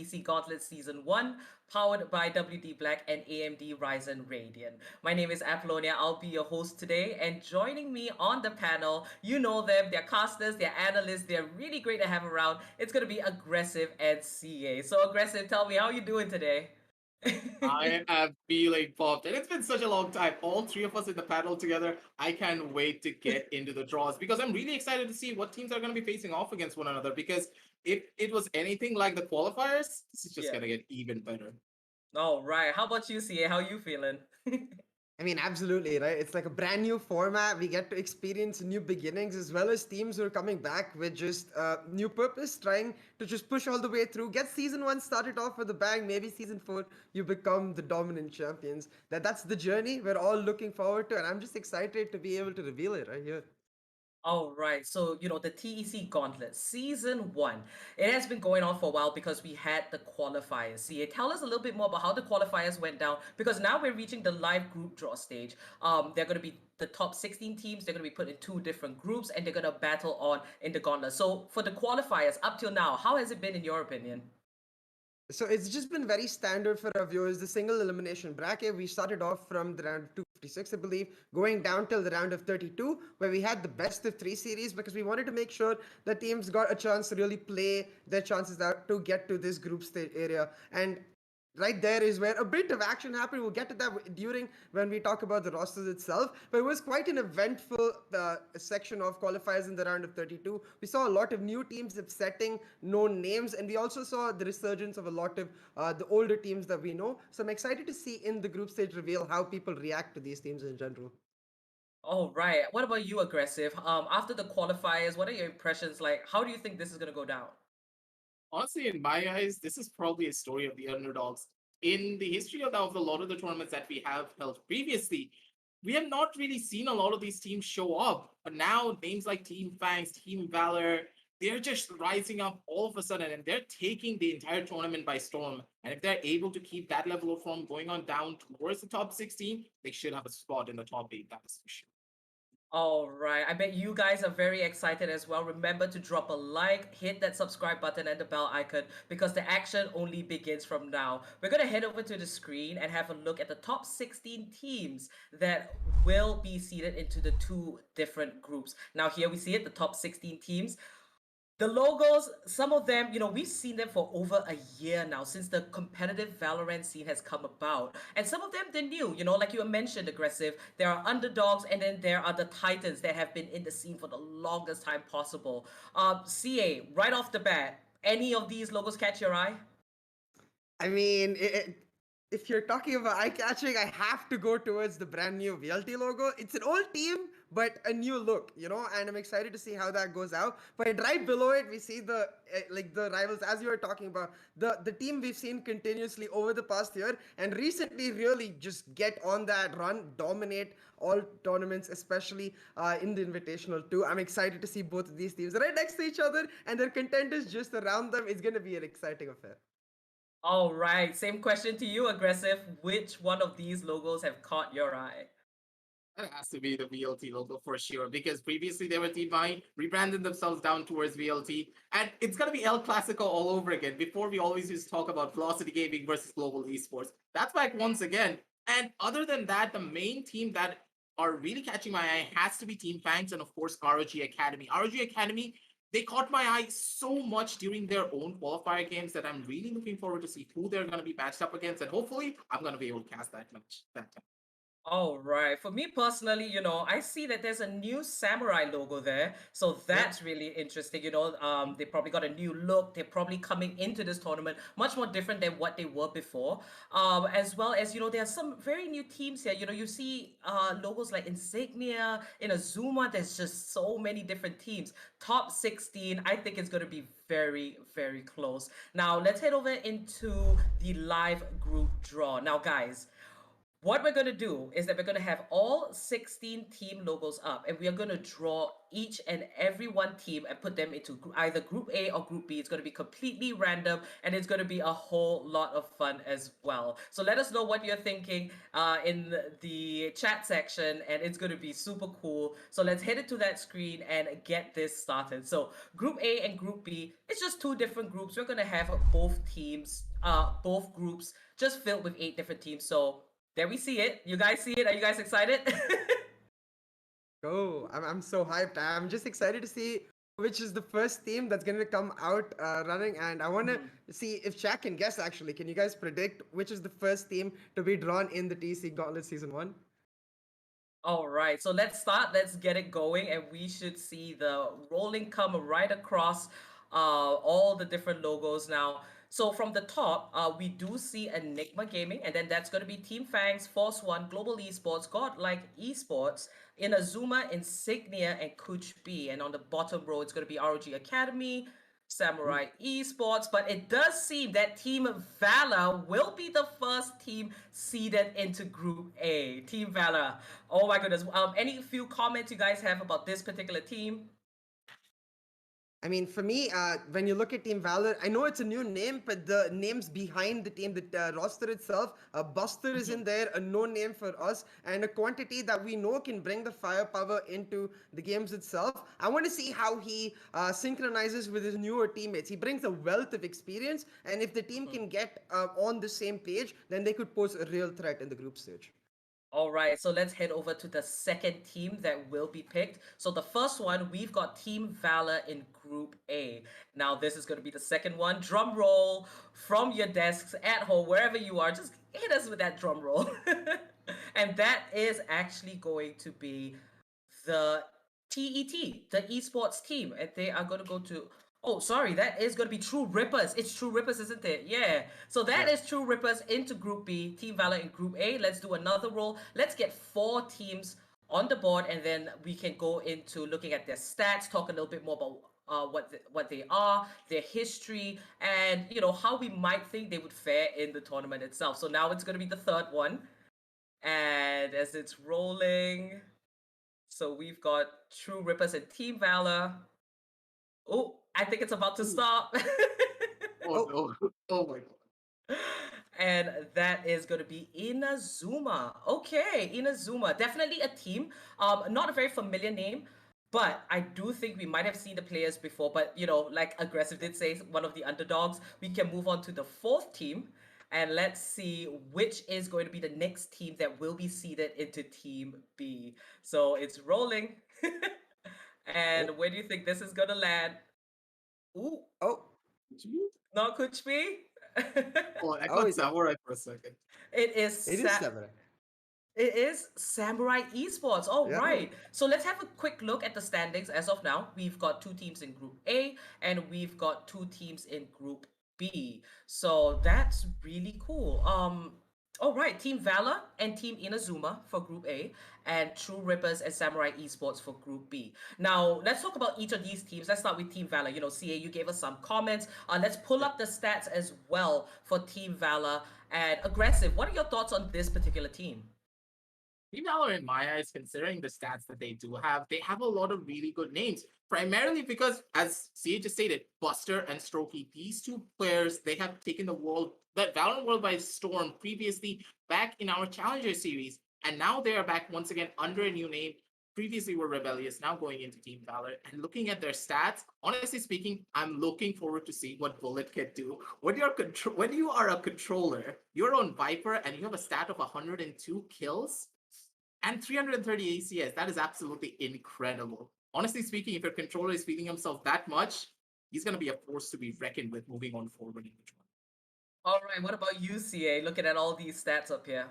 TEC Gauntlet Season 1, powered by WD Black and AMD Ryzen Radeon. My name is Apollonia, I'll be your host today, and joining me on the panel, you know them, they're casters, they're analysts, they're really great to have around. It's going to be Aggressive and CA. So Aggressive, tell me, how are you doing today? I am feeling pumped, and it's been such a long time. All three of us in the panel together. I can't wait to get into the draws because I'm really excited to see what teams are going to be facing off against one another. Because if it was anything like the qualifiers, this is just Yeah. going to get even better. All right. How about you, CA? How are you feeling? I mean, absolutely, right? It's like a brand new format. We get to experience new beginnings as well as teams who are coming back with just new purpose, trying to just push all the way through. Get season one started off with a bang. Maybe season four, you become the dominant champions. That's the journey we're all looking forward to, and I'm just excited to be able to reveal it right here. All right, so the TEC Gauntlet Season 1. It has been going on for a while because we had the qualifiers. See, tell us a little bit more about how the qualifiers went down because now we're reaching the live group draw stage. They're going to be the top 16 teams. They're going to be put in two different groups and they're going to battle on in the Gauntlet. So for the qualifiers up till now, how has it been in your opinion? So it's just been very standard for our viewers. The single elimination bracket. We started off from the round of 256, I believe, going down till the round of 32, where we had the best of three series because we wanted to make sure that teams got a chance to really play their chances out to get to this group stage area. And right there is where a bit of action happened. We'll get to that during when we talk about the rosters itself. But it was quite an eventful section of qualifiers in the round of 32. We saw a lot of new teams upsetting known names, and we also saw the resurgence of a lot of the older teams that we know. So I'm excited to see in the group stage reveal how people react to these teams in general. All right. What about you, Aggressive? After the qualifiers, what are your impressions like? How do you think this is going to go down? Honestly, in my eyes, this is probably a story of the underdogs. In the history of a lot of the tournaments that we have held previously, we have not really seen a lot of these teams show up. But now, names like Team Fangs, Team Valor, they're just rising up all of a sudden and they're taking the entire tournament by storm. And if they're able to keep that level of form going on down towards the top 16, they should have a spot in the top 8, that is for sure. All right. I bet you guys are very excited as well. Remember to drop a like, hit that subscribe button and the bell icon because the action only begins from now. We're going to head over to the screen and have a look at the top 16 teams that will be seeded into the two different groups. Now, here we see it, the top 16 teams. The logos, some of them, we've seen them for over a year now since the competitive Valorant scene has come about. And some of them, they're new, like you mentioned, Aggressive. There are underdogs and then there are the titans that have been in the scene for the longest time possible. CA, right off the bat, any of these logos catch your eye? I mean, if you're talking about eye catching, I have to go towards the brand new VLT logo. It's an old team, but a new look, and I'm excited to see how that goes out. But right below it, we see the the rivals, as you were talking about, the team we've seen continuously over the past year, and recently really just get on that run, dominate all tournaments, especially in the Invitational too. I'm excited to see both of these teams right next to each other, and their contenders just around them. It's gonna be an exciting affair. All right, same question to you, Aggressive. Which one of these logos have caught your eye? That has to be the VLT logo for sure, because previously they were Team Mind, rebranded themselves down towards VLT, and it's gonna be El Clasico all over again. Before we always used to talk about Velocity Gaming versus Global Esports. That's back once again. And other than that, the main team that are really catching my eye has to be Team Fangs and of course ROG Academy. ROG Academy, they caught my eye so much during their own qualifier games that I'm really looking forward to see who they're gonna be matched up against, and hopefully I'm gonna be able to cast that match that time. All right. For me personally, I see that there's a new samurai logo there. So Yep. that's really interesting. They probably got a new look. They're probably coming into this tournament much more different than what they were before. As well as, there are some very new teams here. You see logos like Insignia, Inozuma. There's just so many different teams. Top 16, I think it's going to be very, very close. Now, let's head over into the live group draw. Now, guys, what we're going to do is that we're going to have all 16 team logos up, and we are going to draw each and every one team and put them into either group A or group B. It's going to be completely random, and it's going to be a whole lot of fun as well. So let us know what you're thinking in the chat section, and it's going to be super cool. So let's head into that screen and get this started. So group A and group B, it's just two different groups. We're going to have both groups just filled with 8 different teams. So there we see it. You guys see it? Are you guys excited? Go. I'm so hyped. I'm just excited to see which is the first team that's going to come out running. And I want to see if Shaq can guess actually. Can you guys predict which is the first team to be drawn in the TEC Gauntlet Season 1? All right, so let's start. Let's get it going, and we should see the rolling come right across all the different logos now. So from the top, we do see Enigma Gaming, and then that's going to be Team Fangs, Force One, Global Esports, Godlike Esports, Inazuma, Insignia, and Couchbee. And on the bottom row, it's going to be ROG Academy, Samurai Esports, but it does seem that Team Valor will be the first team seeded into Group A. Team Valor. Oh my goodness. Any few comments you guys have about this particular team? I mean, for me, when you look at Team Valor, I know it's a new name, but the names behind the team, the roster itself, Buster is in there, a no name for us, and a quantity that we know can bring the firepower into the games itself. I want to see how he synchronizes with his newer teammates. He brings a wealth of experience, and if the team can get on the same page, then they could pose a real threat in the group stage. All right, so let's head over to the second team that will be picked. So the first one, we've got Team Valor in Group A. Now, this is going to be the second one. Drum roll from your desks at home, wherever you are. Just hit us with that drum roll. And that is actually going to be the TET, the esports team. And they are going to go to... Oh, sorry, that is going to be True Rippers. It's True Rippers, isn't it? Yeah. So that is True Rippers into Group B, Team Valor in Group A. Let's do another roll. Let's get 4 teams on the board, and then we can go into looking at their stats, talk a little bit more about what they are, their history, and how we might think they would fare in the tournament itself. So now it's going to be the third one, and as it's rolling, so we've got True Rippers and Team Valor. Oh, I think it's about to stop. Oh no! Oh my god! And that is going to be Inazuma. Okay, Inazuma. Definitely a team. Not a very familiar name, but I do think we might have seen the players before. But, like Aggressive did say, one of the underdogs. We can move on to the fourth team. And let's see which is going to be the next team that will be seeded into Team B. So it's rolling. And where do you think this is going to land? Ooh, Oh, not Couchbee? Oh, I oh, got samurai for a second. It is it is Samurai. it is Samurai Esports. All Yeah. right. So let's have a quick look at the standings as of now. We've got 2 teams in Group A and we've got 2 teams in Group B. So that's really cool. All right, Team Valor and Team Inazuma for Group A, and True Rippers and Samurai Esports for Group B. Now, let's talk about each of these teams. Let's start with Team Valor. CA, you gave us some comments. Let's pull up the stats as well for Team Valor and Aggressive. What are your thoughts on this particular team? Team Valor, in my eyes, considering the stats that they have a lot of really good names. Primarily because, as CA just stated, Buster and Strokey, these 2 players, they have taken the Valorant world by storm previously back in our Challenger series. And now they are back once again under a new name. Previously were Rebellious, now going into Team Valor. And looking at their stats, honestly speaking, I'm looking forward to see what Bullet can do. When you are a controller, you're on Viper and you have a stat of 102 kills and 330 ACS. That is absolutely incredible. Honestly speaking, if your controller is feeling himself that much, he's going to be a force to be reckoned with moving on forward in each one. All right, what about you, CA? Looking at all these stats up here.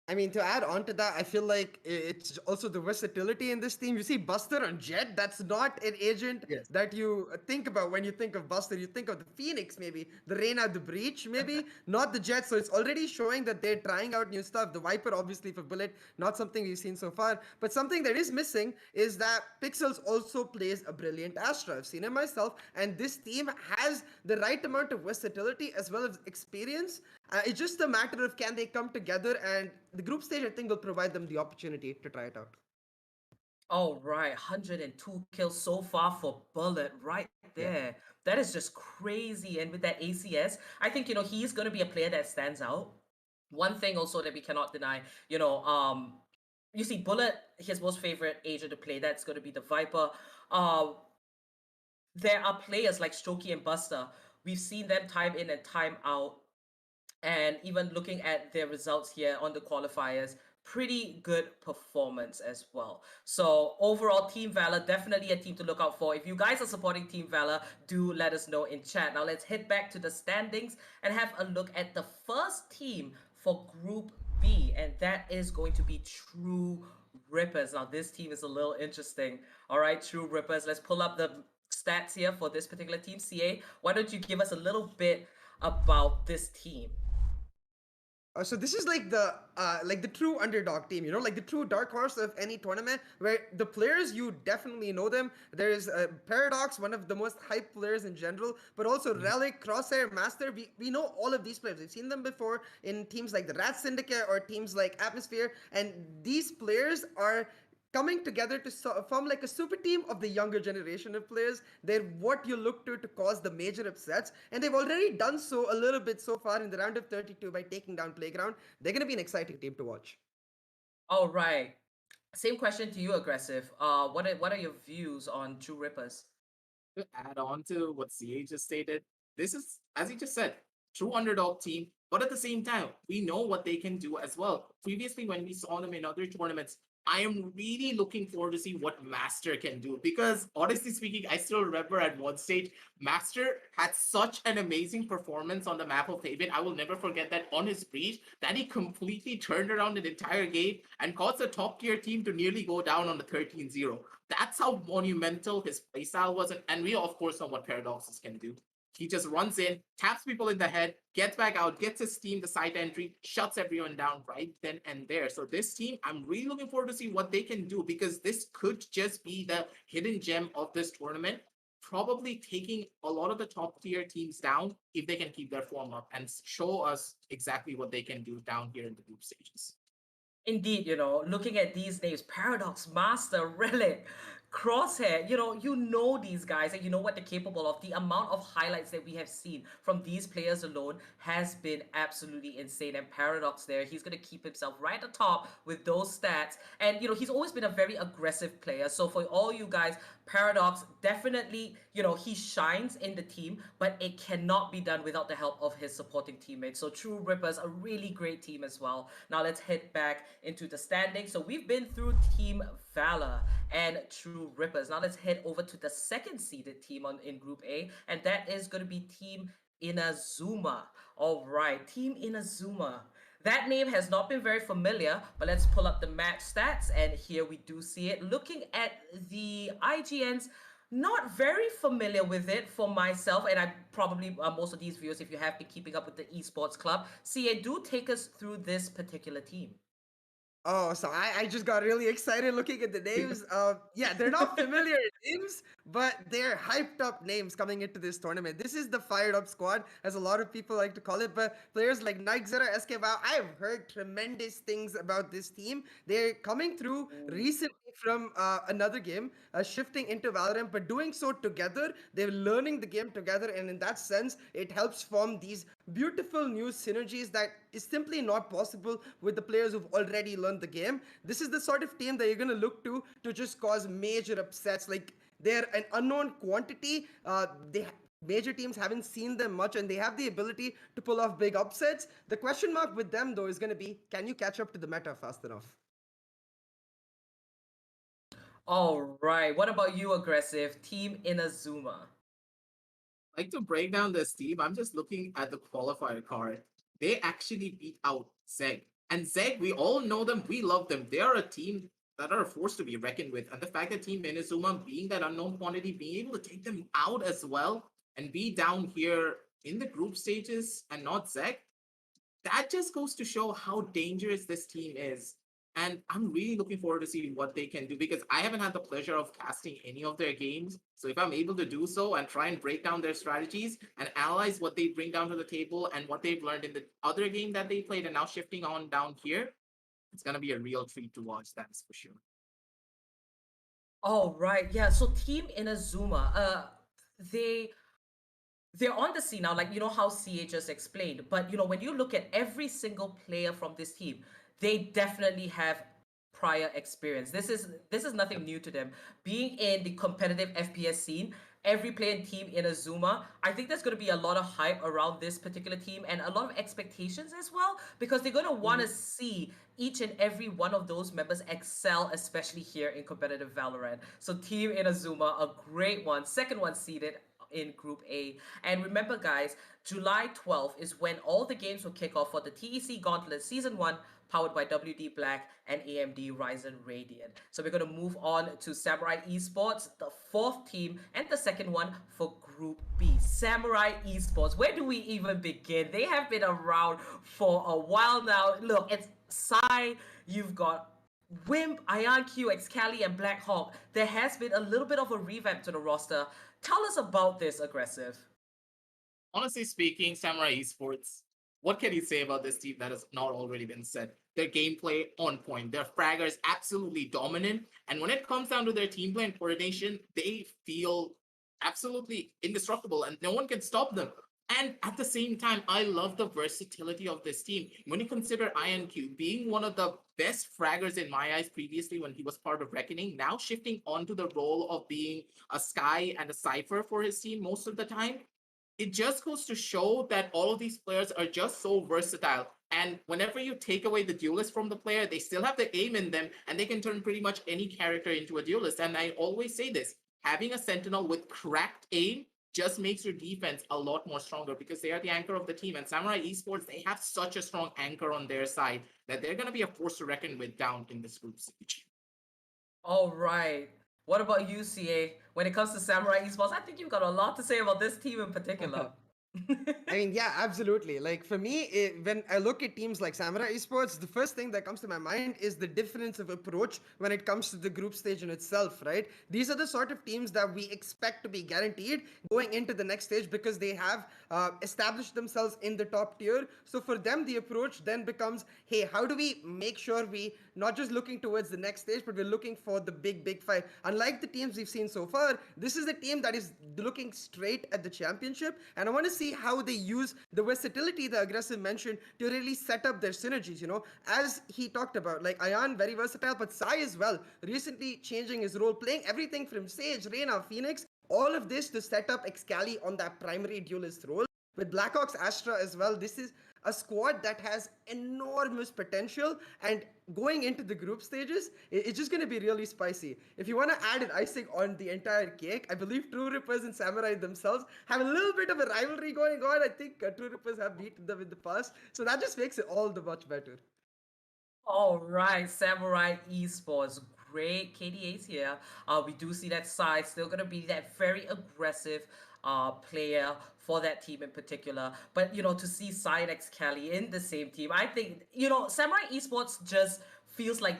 I mean, to add on to that, I feel like it's also the versatility in this team. You see Buster on Jet, that's not an agent Yes. that you think about when you think of Buster. You think of the Phoenix, maybe, the Reyna, the Breach, maybe, not the Jet. So it's already showing that they're trying out new stuff. The Viper, obviously, for Bullet, not something we've seen so far. But something that is missing is that Pixels also plays a brilliant Astra. I've seen it myself, and this team has the right amount of versatility as well as experience. It's just a matter of can they come together, and the group stage I think will provide them the opportunity to try it out. All right, 102 kills so far for Bullet right Yeah. there. That is just crazy. And with that ACS, I think, he's going to be a player that stands out. One thing also that we cannot deny, you see Bullet, his most favorite agent to play, that's going to be the Viper. Uh, there are players like Strokey and Buster. We've seen them time in and time out, and even looking at their results here on the qualifiers, pretty good performance as well. So overall, Team Valor, definitely a team to look out for. If you guys are supporting Team Valor, do let us know in chat. Now let's head back to the standings and have a look at the first team for Group B, and that is going to be True Rippers. Now this team is a little interesting. All right, True Rippers, let's pull up the stats here for this particular team. CA, why don't you give us a little bit about this team? So this is like the true underdog team, like the true dark horse of any tournament, where the players you definitely know them. There is Paradox, one of the most hyped players in general, but also Relic, Crosshair, Master. We know all of these players. We've seen them before in teams like the Rat Syndicate or teams like Atmosphere, and these players are coming together to form like a super team of the younger generation of players. They're what you look to cause the major upsets, and they've already done so a little bit so far in the round of 32 by taking down Playground. They're going to be an exciting team to watch. All right. Same question to you, Aggressive. What are your views on True Rippers? To add on to what CA just stated, this is, as he just said, true underdog team, but at the same time, we know what they can do as well. Previously, when we saw them in other tournaments, I am really looking forward to see what Master can do because honestly speaking, I still remember at one stage, Master had such an amazing performance on the map of Haven. I will never forget that on his breach, that he completely turned around an entire game and caused a top tier team to nearly go down on the 13-0. That's how monumental his playstyle was. And we, of course, know what Paradoxes can do. He just runs in, taps people in the head, gets back out, gets his team the side entry, shuts everyone down right then and there. So this team, I'm really looking forward to see what they can do because this could just be the hidden gem of this tournament, probably taking a lot of the top tier teams down if they can keep their form up and show us exactly what they can do down here in the group stages. Indeed, looking at these names, Paradox, Master, Relic, Crosshair, you know these guys and you know what they're capable of. The amount of highlights that we have seen from these players alone has been absolutely insane. And Paradox there, he's going to keep himself right at the top with those stats. And, he's always been a very aggressive player. So for all you guys, Paradox definitely, he shines in the team, but it cannot be done without the help of his supporting teammates. So True Rippers, a really great team as well. Now let's head back into the standings. So we've been through Team Valor and True Rippers. Now let's head over to the second seeded team in Group A, and that is going to be Team Inazuma. All right, Team Inazuma. That name has not been very familiar, but let's pull up the match stats, and here we do see it. Looking at the IGNs, not very familiar with it for myself, and I probably, most of these viewers, if you have been keeping up with the Esports Club, CA, do take us through this particular team. Oh, so I just got really excited looking at the names. Yeah, they're not familiar names, but they're hyped up names coming into this tournament. This is the fired up squad, as a lot of people like to call it. But players like Nightzera, SK Wow, I've heard tremendous things about this team. They're coming through recently from another game, shifting into Valorant, but doing so together. They're learning the game together, and in that sense, it helps form these beautiful new synergies that is simply not possible with the players who've already learned the game. This is the sort of team that you're going to look to just cause major upsets. Like, they're an unknown quantity. Major teams haven't seen them much, and they have the ability to pull off big upsets. The question mark with them, though, is going to be, can you catch up to the meta fast enough? All right, what about you, Aggressive? Team Inazuma. Like to break down this team, I'm just looking at the qualifier card. They actually beat out Zeg. And Zeg, we all know them, we love them. They are a team that are a force to be reckoned with. And the fact that Team Inazuma, being that unknown quantity, being able to take them out as well and be down here in the group stages and not Zeg, that just goes to show how dangerous this team is. And I'm really looking forward to see what they can do because I haven't had the pleasure of casting any of their games. So if I'm able to do so and try and break down their strategies and analyze what they bring down to the table and what they've learned in the other game that they played and now shifting on down here, it's gonna be a real treat to watch, that's for sure. Oh, right. Yeah. So Team Inazuma, they they're on the scene now, like how CA just explained. But when you look at every single player from this team, they definitely have prior experience. This is nothing new to them. Being in the competitive FPS scene, every player in Team Inazuma, I think there's going to be a lot of hype around this particular team and a lot of expectations as well, because they're going to want to see each and every one of those members excel, especially here in competitive Valorant. So Team Inazuma, a great one, second one seeded in Group A. And remember, guys, July 12th is when all the games will kick off for the TEC Gauntlet Season 1, powered by WD Black and AMD Ryzen Radeon. So we're going to move on to Samurai Esports, the fourth team, and the second one for Group B. Samurai Esports, where do we even begin? They have been around for a while now. Look, it's Psy, you've got Wimp, IonQ, Excali, and Black Hawk. There has been a little bit of a revamp to the roster. Tell us about this, Aggressive. Honestly speaking, Samurai Esports, what can you say about this team that has not already been said? Their gameplay on point. Their fraggers absolutely dominant. And when it comes down to their team play and coordination, they feel absolutely indestructible and no one can stop them. And at the same time, I love the versatility of this team. When you consider INQ being one of the best fraggers in my eyes previously when he was part of Reckoning, now shifting onto the role of being a Sky and a Cypher for his team most of the time, it just goes to show that all of these players are just so versatile. And whenever you take away the duelist from the player, they still have the aim in them and they can turn pretty much any character into a duelist. And I always say this, having a sentinel with cracked aim just makes your defense a lot more stronger because they are the anchor of the team. And Samurai Esports, they have such a strong anchor on their side that they're going to be a force to reckon with down in this group stage. All right. What about you, CA? When it comes to Samurai Esports, I think you've got a lot to say about this team in particular. I mean, yeah, absolutely. Like for me, when I look at teams like Samurai Esports, the first thing that comes to my mind is the difference of approach when it comes to the group stage in itself, right? These are the sort of teams that we expect to be guaranteed going into the next stage because they have established themselves in the top tier. So for them, the approach then becomes, hey, how do we make sure we not just looking towards the next stage, but we're looking for the big fight. Unlike the teams we've seen so far, this is the team that is looking straight at the championship, and I want to see how they use the versatility the Aggressive mentioned to really set up their synergies. As he talked about, like Ion, very versatile, but Sai as well, recently changing his role, playing everything from Sage, Reyna, Phoenix, all of this to set up Excali on that primary duelist role. With Blackhawks Astra as well, this is a squad that has enormous potential, and going into the group stages, it's just going to be really spicy. If you want to add an icing on the entire cake, I believe True Rippers and Samurai themselves have a little bit of a rivalry going on. I think True Rippers have beaten them in the past, so that just makes it all the much better. All right, Samurai Esports, great KDAs here. We do see that side still gonna be that very aggressive player for that team in particular. But to see Cynex Cali in the same team, I think Samurai Esports just feels like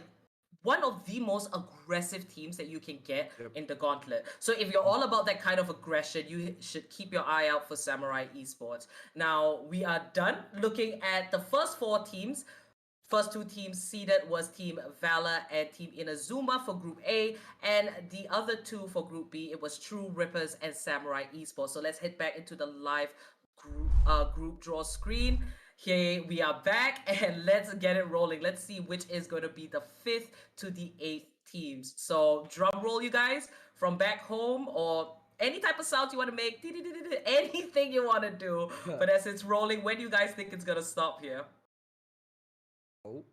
one of the most aggressive teams that you can get in the gauntlet. So if you're all about that kind of aggression, you should keep your eye out for Samurai Esports. Now we are done looking at the first four teams. First two teams seeded was Team Valor and Team Inazuma for Group A, and the other two for Group B, it was True Rippers and Samurai Esports. So let's head back into the live group draw screen. Here we are back, and let's get it rolling. Let's see which is going to be the 5th to the 8th teams. So drum roll, you guys, from back home or any type of sound you want to make, anything you want to do. But as it's rolling, when do you guys think it's going to stop here? Oh,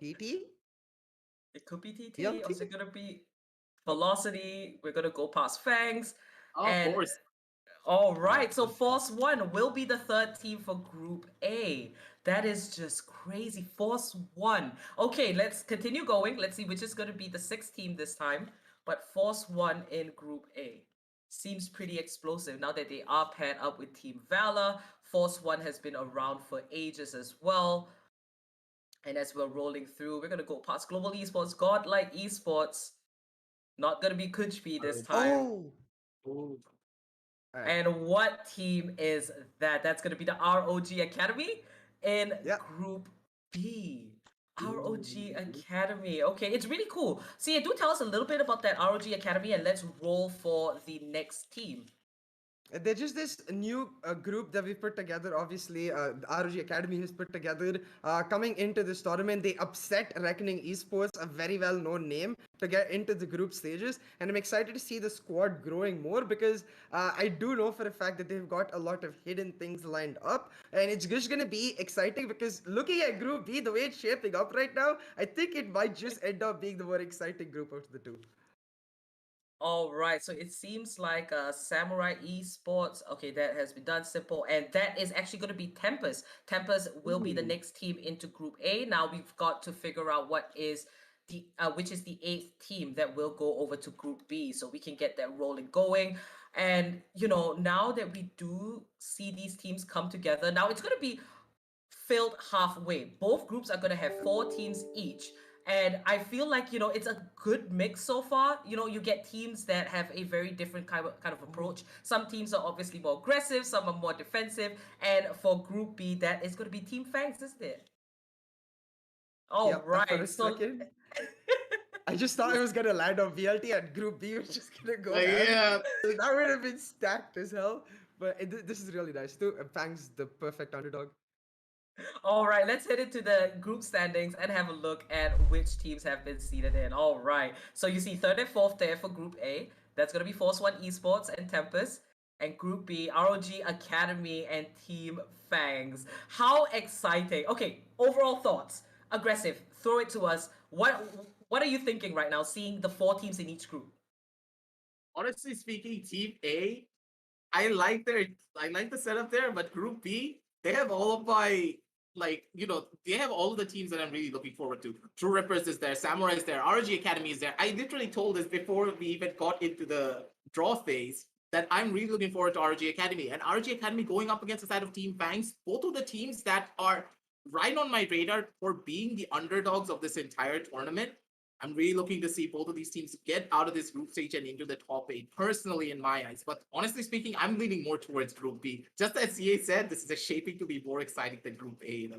TT? It could be TT, Young or is it gonna be Velocity? We're gonna go past Fangs. Oh, And of course. all right, so Force One will be the third team for Group A. That is just crazy. Force one. Okay, let's continue going. Let's see which is going to be the sixth team this time. But Force one in Group A seems pretty explosive now that they are paired up with Team Valor. Force one has been around for ages as well. And as we're rolling through, we're going to go past Global Esports, Godlike Esports. Not going to be Couchbee this time. Oh, Ooh. all right. And what team is that? That's going to be the ROG Academy in Yeah. Group B. ROG Ooh. Academy. Okay, it's really cool. See, do tell us a little bit about that ROG Academy and let's roll for the next team. They're just this new group that we put together. Obviously, the ROG Academy has put together. Coming into this tournament, they upset Reckoning Esports, a very well-known name, to get into the group stages. And I'm excited to see the squad growing more because I do know for a fact that they've got a lot of hidden things lined up. And it's just going to be exciting because looking at Group B, the way it's shaping up right now, I think it might just end up being the more exciting group out of the two. All right, so it seems like Samurai Esports. Okay, that has been done. Simple, and that is actually going to be Tempest. Tempest will be the Ooh. next team into Group A. Now we've got to figure out what is the which is the eighth team that will go over to Group B, so we can get that rolling going. And now that we do see these teams come together, now it's going to be filled halfway. Both groups are going to have four teams each. And I feel like, it's a good mix so far. You get teams that have a very different kind of approach. Some teams are obviously more aggressive, some are more defensive. And for Group B, that is going to be Team Fangs, isn't it? All Yep, for a right. So, second. I just thought it was gonna land on VLT and Group B was just gonna go ham. Yeah. That would have been stacked as hell. But this is really nice too. And Fang's the perfect underdog. all right, let's head into the group standings and have a look at which teams have been seeded in. All right. So you see third and fourth there for Group A. That's going to be Force One Esports and Tempest. And Group B, ROG Academy and Team Fangs. How exciting. Okay, overall thoughts. Aggressive. Throw it to us. What are you thinking right now, seeing the four teams in each group? Honestly speaking, Team A, I like the setup there, but Group B, they have all of my they have all of the teams that I'm really looking forward to. True Rippers is there, Samurai is there, RG Academy is there. I literally told this before we even got into the draw phase that I'm really looking forward to RG Academy. And RG Academy going up against the side of Team Fangs, both of the teams that are right on my radar for being the underdogs of this entire tournament. I'm really looking to see both of these teams get out of this group stage and into the top eight, personally, in my eyes. But honestly speaking, I'm leaning more towards Group B. Just as CA said, this is shaping to be more exciting than Group A.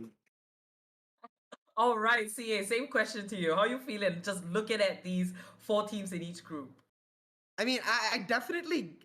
All right, CA, same question to you. How are you feeling just looking at these four teams in each group? I mean, I definitely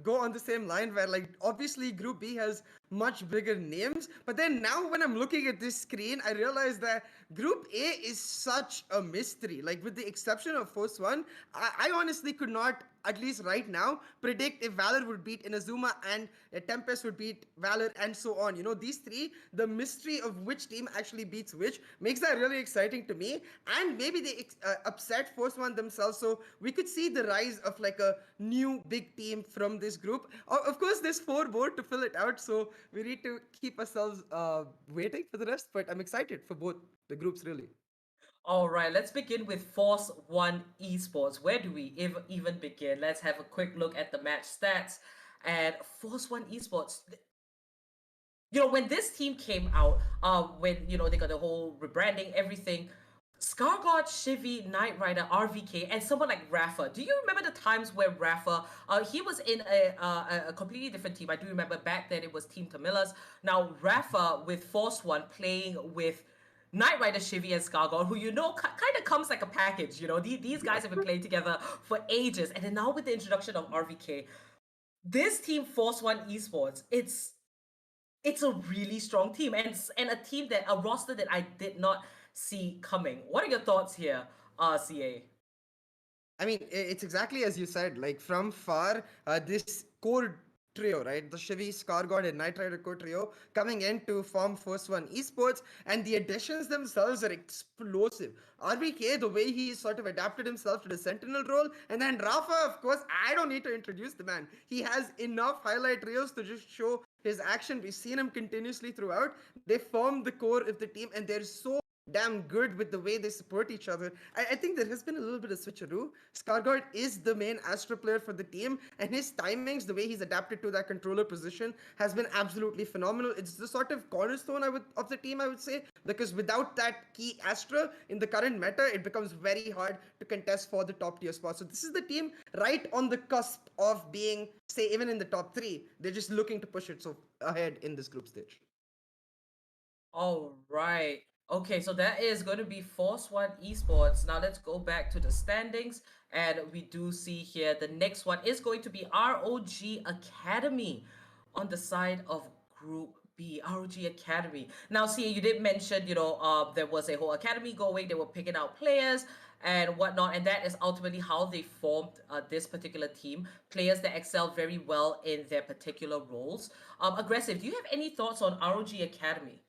go on the same line where, like, obviously Group B has much bigger names. But then now when I'm looking at this screen, I realize that Group A is such a mystery. Like, with the exception of Force One, I honestly could not, at least right now, predict if Valor would beat Inazuma and Tempest would beat Valor and so on. These three, the mystery of which team actually beats which makes that really exciting to me. And maybe they upset Force One themselves. So we could see the rise of like a new big team from this group. Of course, there's four more to fill it out. So we need to keep ourselves waiting for the rest. But I'm excited for both the groups, really. All right, let's begin with Force One Esports. Where do we even begin? Let's have a quick look at the match stats. And Force One Esports, when this team came out, when they got the whole rebranding, everything. Scargod, Shivy, Knight Rider, RVK, and someone like Rafa. Do you remember the times where Rafa, he was in a completely different team? I do remember back then it was Team Tamilas. Now Rafa with Force One playing with Knight Rider, Shivy, and Scargod, who kind of comes like a package. These guys have been playing together for ages, and then now with the introduction of RVK, this team Force One Esports, it's a really strong team and a roster that I did not see coming. What are your thoughts here, CA? I mean, it's exactly as you said. Like from far, this core trio, right? The Chevy, Scargod, and Knight Rider core trio coming in to form First One Esports, and the additions themselves are explosive. RBK, the way he sort of adapted himself to the Sentinel role, and then Rafa, of course, I don't need to introduce the man. He has enough highlight reels to just show his action. We've seen him continuously throughout. They form the core of the team, and they're so damn good with the way they support each other. I think there has been a little bit of switcheroo. Skargard is the main Astro player for the team, and his timings, the way he's adapted to that controller position, has been absolutely phenomenal. It's the sort of cornerstone of the team, I would say, because without that key Astra in the current meta, it becomes very hard to contest for the top tier spot. So this is the team right on the cusp of being, say, even in the top three. They're just looking to push it so ahead in this group stage. All right. Okay, so that is going to be Force One Esports. Now let's go back to the standings. And we do see here the next one is going to be ROG Academy on the side of Group B, ROG Academy. Now, see, you did mention, there was a whole academy going. They were picking out players and whatnot, and that is ultimately how they formed this particular team. Players that excel very well in their particular roles. Aggressive, do you have any thoughts on ROG Academy?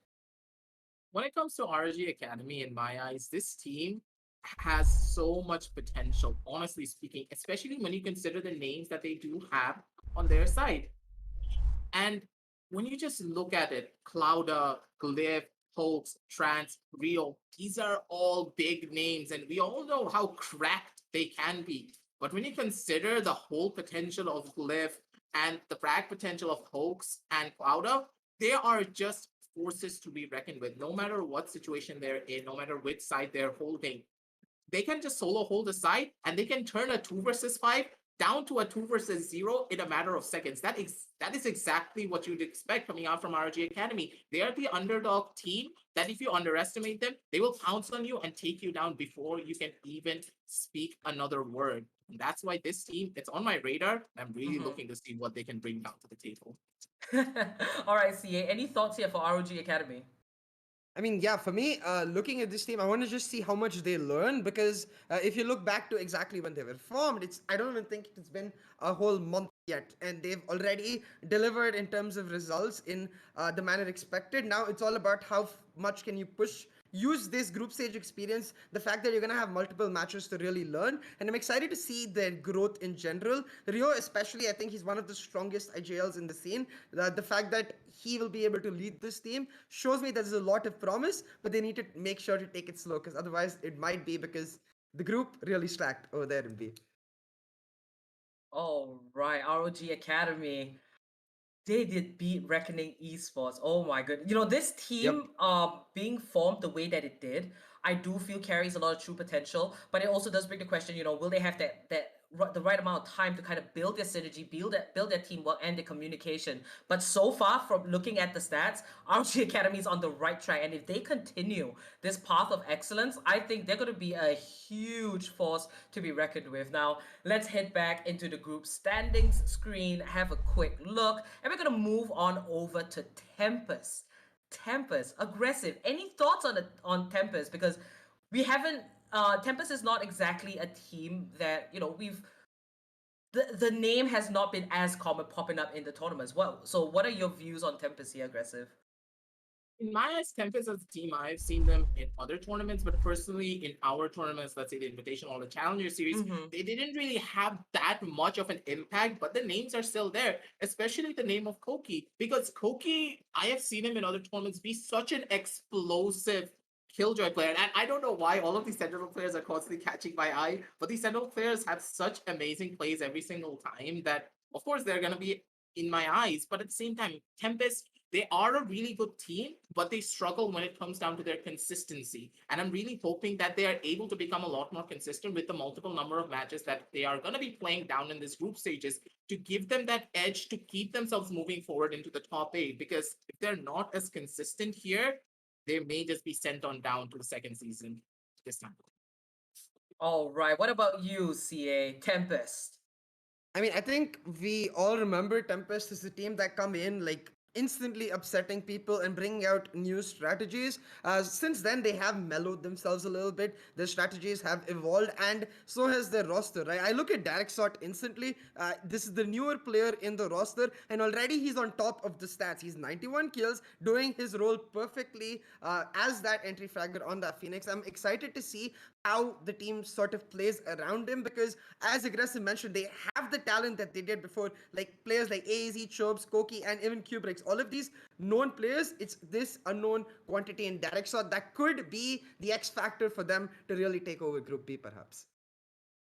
When it comes to RG Academy, in my eyes, this team has so much potential, honestly speaking, especially when you consider the names that they do have on their side. And when you just look at it, Clouda, Glyph, Hoax, Trance, Rio, these are all big names, and we all know how cracked they can be. But when you consider the whole potential of Glyph and the frag potential of Hoax and Clouda, they are just forces to be reckoned with, no matter what situation they're in, no matter which side they're holding. They can just solo hold a side and they can turn a 2 versus 5 down to a 2 versus 0 in a matter of seconds. That is exactly what you'd expect coming out from RG Academy. They are the underdog team that if you underestimate them, they will pounce on you and take you down before you can even speak another word. And that's why this team, it's on my radar. I'm really looking to see what they can bring down to the table. All right, CA, any thoughts here for ROG Academy? I mean, yeah, for me, looking at this team, I want to just see how much they learn because if you look back to exactly when they were formed, I don't even think it's been a whole month yet, and they've already delivered in terms of results in the manner expected. Now it's all about how much can you use this group stage experience, the fact that you're going to have multiple matches to really learn, and I'm excited to see their growth in general. Rio especially, I think he's one of the strongest IJLs in the scene. The fact that he will be able to lead this team shows me there's a lot of promise, but they need to make sure to take it slow because otherwise it might be because the group really stacked over there in B. All right, ROG Academy. They did beat Reckoning Esports. Oh my goodness. This Yep. team being formed the way that it did, I do feel carries a lot of true potential, but it also does bring the question, will they have the right amount of time to kind of build their synergy, build their teamwork and their communication. But so far, from looking at the stats, RG Academy is on the right track, and if they continue this path of excellence, I think they're going to be a huge force to be reckoned with. Now, let's head back into the group standings screen, have a quick look, and we're going to move on over to Tempest. Tempest, aggressive. Any thoughts on Tempest? Because we haven't. Tempest is not exactly a team that we've. The name has not been as common popping up in the tournaments. So what are your views on Tempest here, aggressive? In my eyes, Tempest as a team, I've seen them in other tournaments, but personally, in our tournaments, let's say the Invitational or the Challenger Series, they didn't really have that much of an impact, but the names are still there, especially the name of Koki, because Koki, I have seen him in other tournaments be such an explosive killjoy player. And I don't know why all of these Sentinel players are constantly catching my eye, but these Sentinel players have such amazing plays every single time that, of course, they're going to be in my eyes, but at the same time, Tempest, they are a really good team, but they struggle when it comes down to their consistency. And I'm really hoping that they are able to become a lot more consistent with the multiple number of matches that they are going to be playing down in this group stages to give them that edge to keep themselves moving forward into the top 8. Because if they're not as consistent here, they may just be sent on down to the second season this time. All right. What about you, CA? Tempest. I mean, I think we all remember Tempest is the team that come in like instantly upsetting people and bringing out new strategies. Since then, they have mellowed themselves a little bit. Their strategies have evolved, and so has their roster. Right? I look at Derek Sort instantly. This is the newer player in the roster, and already he's on top of the stats. He's 91 kills, doing his role perfectly as that entry fragger on that Phoenix. I'm excited to see how the team sort of plays around him because, as Aggressive mentioned, they have the talent that they did before, like players like AZ, Chobes, Koki, and even Kubrick. It's all of these known players. It's this unknown quantity in direct shot that could be the X factor for them to really take over Group B, perhaps.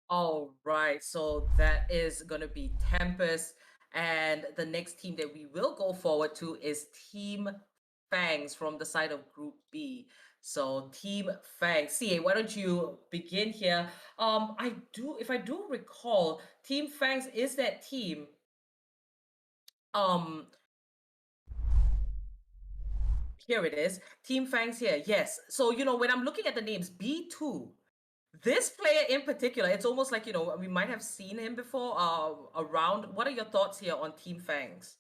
All right, so that is going to be Tempest. And the next team that we will go forward to is Team Fangs from the side of Group B. So Team Fangs, CA, why don't you begin here? If I do recall, Team Fangs is that team. Um, Here it is, Team Fangs here. Yes. So when I'm looking at the names, B2. This player in particular, it's almost like, we might have seen him before around. What are your thoughts here on Team Fangs?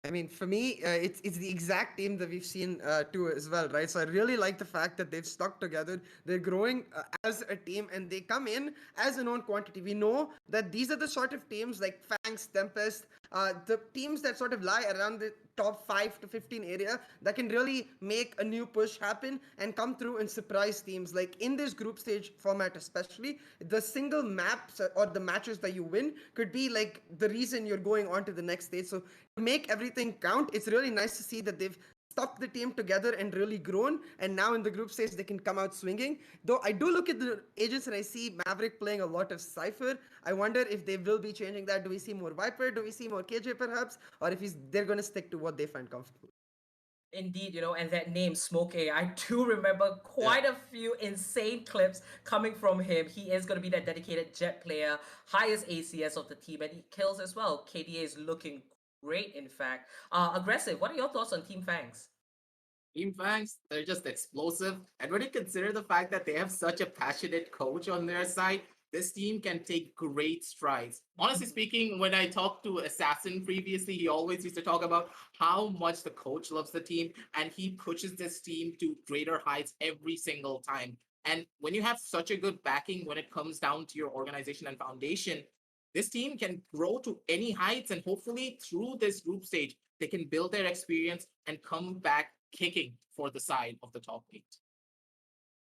I mean, for me, it's the exact team that we've seen too as well, right? So I really like the fact that they've stuck together. They're growing as a team, and they come in as a known quantity. We know that these are the sort of teams like Fangs, Tempest, the teams that sort of lie around the top 5 to 15 area that can really make a new push happen and come through and surprise teams. Like in this group stage format, especially, the single maps or the matches that you win could be like the reason you're going on to the next stage. So to make everything count, it's really nice to see that they've stuck the team together and really grown, and now in the group stage they can come out swinging. Though I do look at the agents and I see Maverick playing a lot of Cypher. I wonder if they will be changing that. Do we see more Viper? Do we see more KJ perhaps? Or if they're going to stick to what they find comfortable? Indeed, and that name, Smoke A, I do remember quite a few insane clips coming from him. He is going to be that dedicated jet player, highest ACS of the team, and he kills as well. KDA is looking great, in fact. Aggressive, what are your thoughts on Team Fangs? Team Fangs, they're just explosive. And when you consider the fact that they have such a passionate coach on their side, this team can take great strides. Honestly speaking, when I talked to Assassin previously, he always used to talk about how much the coach loves the team and he pushes this team to greater heights every single time. And when you have such a good backing when it comes down to your organization and foundation, this team can grow to any heights, and hopefully through this group stage, they can build their experience and come back kicking for the side of the top 8.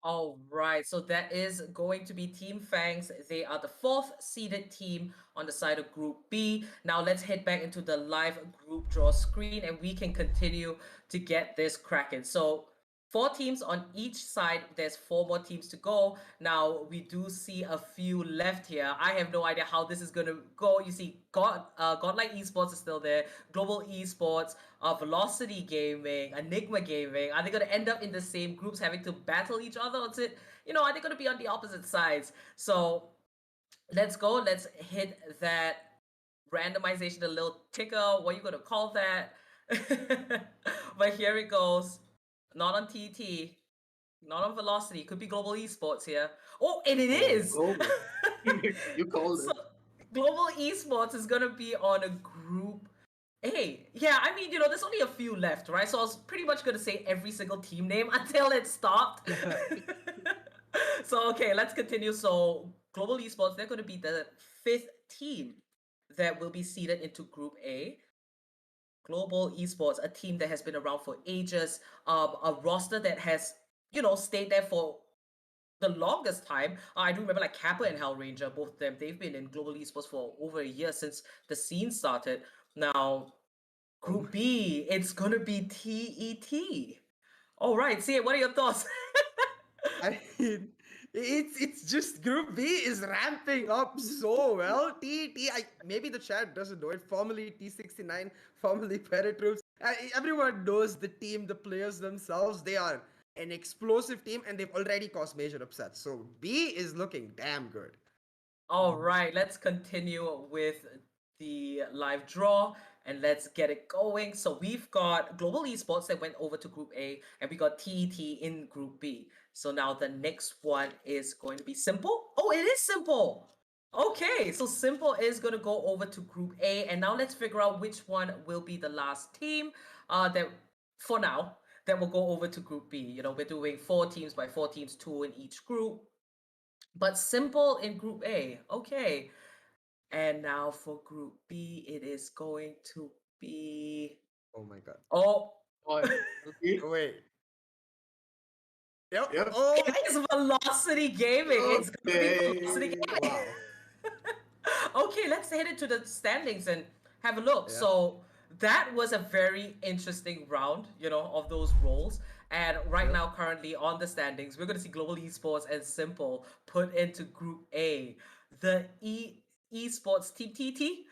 All right, so that is going to be Team Fangs. They are the 4th seeded team on the side of Group B. Now let's head back into the live group draw screen and we can continue to get this cracking. So 4 teams on each side. There's 4 more teams to go. Now, we do see a few left here. I have no idea how this is going to go. You see, Godlike Esports is still there. Global Esports, Velocity Gaming, Enigma Gaming. Are they going to end up in the same groups having to battle each other? Or is it, are they going to be on the opposite sides? So, let's go. Let's hit that randomization, a little ticker. What are you going to call that? But here it goes. Not on TT, not on Velocity. Could be Global Esports here. Oh, and it is! You called it. Global Esports is going to be on a Group A. Yeah, I mean, there's only a few left, right? So I was pretty much going to say every single team name until it stopped. So, okay, let's continue. So, Global Esports, they're going to be the 5th team that will be seeded into Group A. Global Esports, a team that has been around for ages, a roster that has, stayed there for the longest time. I do remember like Kappa and Hellranger, both of them, they've been in Global Esports for over a year since the scene started. Now, Group B, it's gonna be TET. All right, see, what are your thoughts? I mean, it's just Group B is ramping up so well. Maybe the chat doesn't know it. Formerly T69, formerly Paratroops. Everyone knows the team, the players themselves. They are an explosive team, and they've already caused major upsets. So B is looking damn good. All right, let's continue with the live draw and let's get it going. So we've got Global Esports that went over to Group A, and we got TET in Group B. So now the next one is going to be Simple. Oh, it is Simple. Okay, so Simple is going to go over to Group A, and now let's figure out which one will be the last team that, for now, that will go over to Group B. We're doing 4 teams by 4 teams, 2 in each group. But Simple in Group A. Okay. And now for Group B, it is going to be... Oh my god. Oh. Okay. Wait. Yep. Oh, it's Velocity Gaming. It's going to be Velocity Gaming. Wow. Okay, let's head into the standings and have a look. Yeah. So that was a very interesting round, of those roles. And right Yeah. now, currently on the standings, we're going to see Global Esports and Simple put into Group A. The Esports Team TT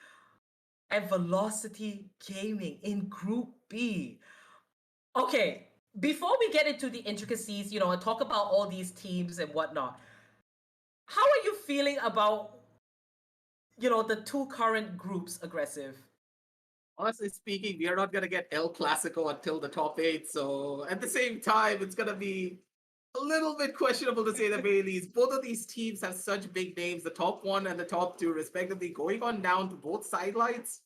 and Velocity Gaming in Group B. Okay, before we get into the intricacies, and talk about all these teams and whatnot, how are you feeling about, the two current groups, Aggressive? Honestly speaking, we are not gonna get El Clasico until the top eight. So at the same time, it's gonna be a little bit questionable to say the very least. Both of these teams have such big names, the top one and the top two, respectively, going on down to both sidelines.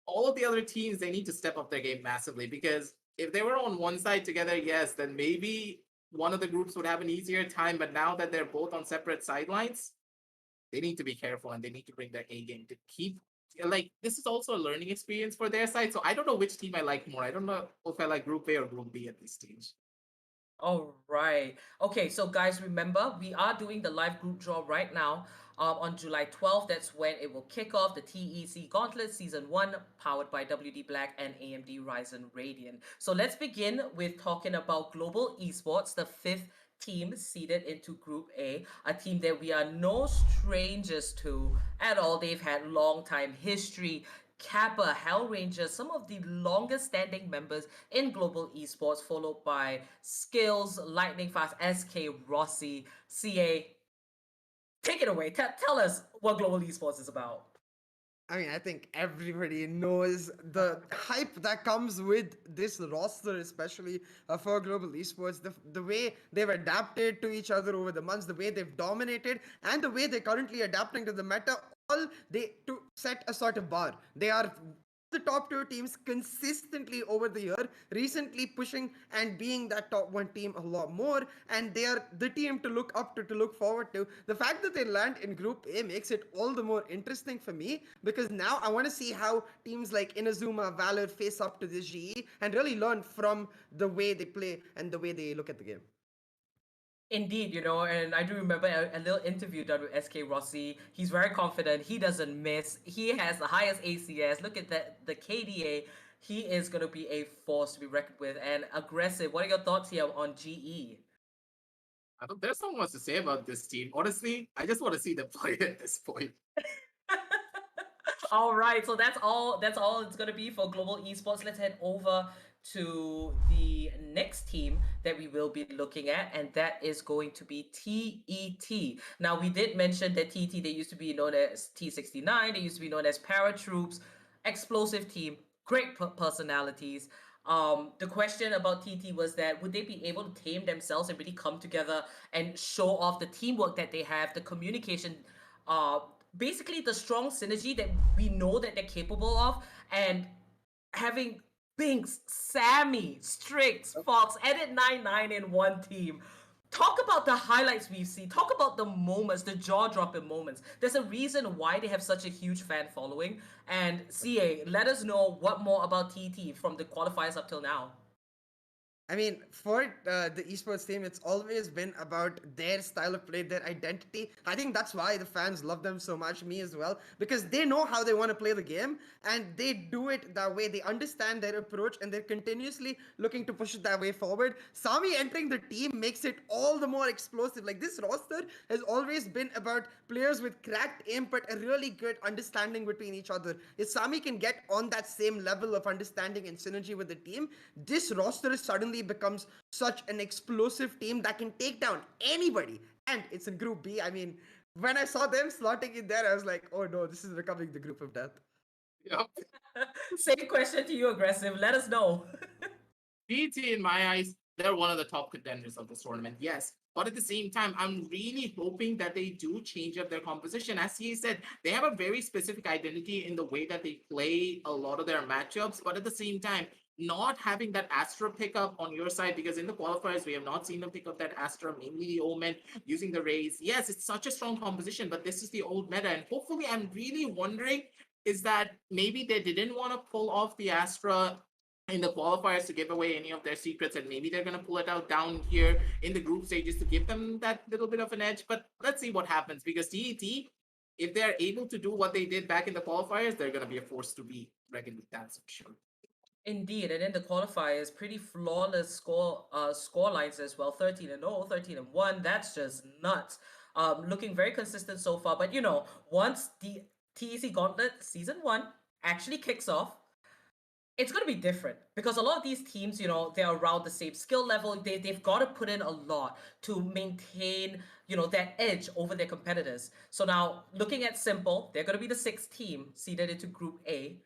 All of the other teams, they need to step up their game massively because if they were on one side together, yes, then maybe one of the groups would have an easier time. But now that they're both on separate sidelines, they need to be careful and they need to bring their A game to keep. Like, this is also a learning experience for their side. So I don't know which team I like more. I don't know if I like Group A or Group B at this stage. All right. Okay, so guys, remember, we are doing the live group draw right now. On July 12th, that's when it will kick off the TEC Gauntlet Season 1, powered by WD Black and AMD Ryzen Radeon. So let's begin with talking about Global Esports, the fifth team seeded into Group A team that we are no strangers to at all. They've had long time history. Kappa, Hellrangers, some of the longest standing members in global esports, followed by Skills, Lightning Fast, SK, Rossi, CA. Take it away. Tell us what global esports is about. I mean, I think everybody knows the hype that comes with this roster, especially for global esports. The way they've adapted to each other over the months, the way they've dominated, and the way they're currently adapting to the meta, all they to set a sort of bar. They are the top two teams consistently over the year, recently pushing and being that top one team a lot more, and they are the team to look up to look forward to. The fact that they land in Group A makes it all the more interesting for me because now I want to see how teams like Innozuma, Valor face up to this GE and really learn from the way they play and the way they look at the game. Indeed, and I do remember a little interview done with SK Rossi. He's very confident. He doesn't miss. He has the highest ACS. Look at the KDA. He is going to be a force to be reckoned with and aggressive. What are your thoughts here on GE? I don't, there's not much to say about this team. Honestly, I just want to see them play at this point. All right, so that's all. That's all it's gonna be for global esports. Let's head over to the next team that we will be looking at, and that is going to be TET. Now, we did mention that TET, they used to be known as T69. They used to be known as Paratroops, explosive team, great personalities. The question about TT was that would they be able to tame themselves and really come together and show off the teamwork that they have, the communication, uh, basically the strong synergy that we know that they're capable of, and having Binks, Sammy, Strix, Fox, Edit 99 in one team. Talk about the highlights we've seen. Talk about the moments, the jaw-dropping moments. There's a reason why they have such a huge fan following. And CA, let us know what more about TT from the qualifiers up till now. I mean, for the esports team, it's always been about their style of play, their identity. I think that's why the fans love them so much, me as well, because they know how they want to play the game and they do it that way. They understand their approach and they're continuously looking to push it that way forward. Sami entering the team makes it all the more explosive. Like, this roster has always been about players with cracked aim but a really good understanding between each other. If Sami can get on that same level of understanding and synergy with the team, this roster suddenly becomes such an explosive team that can take down anybody. And it's in Group B. I mean, when I saw them slotting in there, I was like, oh no, this is becoming the group of death. Yep. Same question to you, Aggressive. Let us know. BT, in my eyes, they're one of the top contenders of this tournament, yes. But at the same time, I'm really hoping that they do change up their composition. As he said, they have a very specific identity in the way that they play a lot of their matchups. But at the same time, not having that Astra pickup on your side, because in the qualifiers, we have not seen them pick up that Astra, mainly the Omen, using the Rays. Yes, it's such a strong composition, but this is the old meta. And hopefully, I'm really wondering is that maybe they didn't want to pull off the Astra in the qualifiers to give away any of their secrets, and maybe they're going to pull it out down here in the group stages to give them that little bit of an edge. But let's see what happens, because TET, if they're able to do what they did back in the qualifiers, they're going to be a force to be reckoned with. That's for sure. Indeed, and in the qualifiers, pretty flawless score lines as well. 13-0, 13-1. That's just nuts. Looking very consistent so far. But once the TEC Gauntlet Season 1 actually kicks off, it's going to be different because a lot of these teams, they're around the same skill level. They've got to put in a lot to maintain, that edge over their competitors. So now, looking at Simple, they're going to be the sixth team seeded into Group A.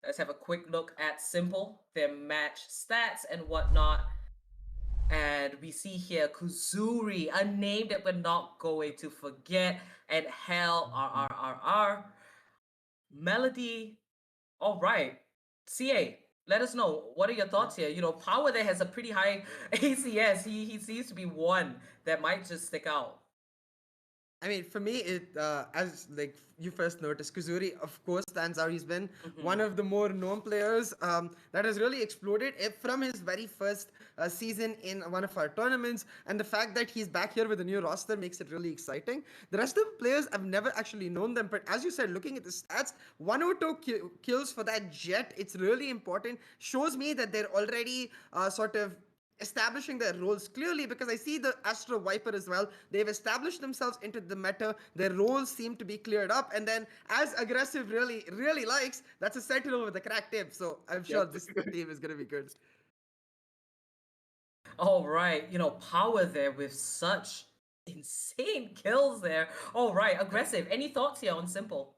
Let's have a quick look at Simple, their match stats and whatnot. And we see here Kuzuri, a name that we're not going to forget. And Hell, RRRR. Melody, all right. CA, let us know. What are your thoughts here? Power there has a pretty high ACS. He seems to be one that might just stick out. I mean, for me, as like you first noticed, Kuzuri, of course, stands out. He's been one of the more known players that has really exploded from his very first season in one of our tournaments. And the fact that he's back here with a new roster makes it really exciting. The rest of the players, I've never actually known them. But as you said, looking at the stats, 102 kills for that Jet, it's really important. Shows me that they're already sort of establishing their roles clearly, because I see the Astro Viper as well. They've established themselves into the meta. Their roles seem to be cleared up. And then as Aggressive really, really likes, that's a Sentinel with a cracked tip. So I'm sure this team is going to be good. All right, Power there with such insane kills there. All right, Aggressive. Any thoughts here on Simple?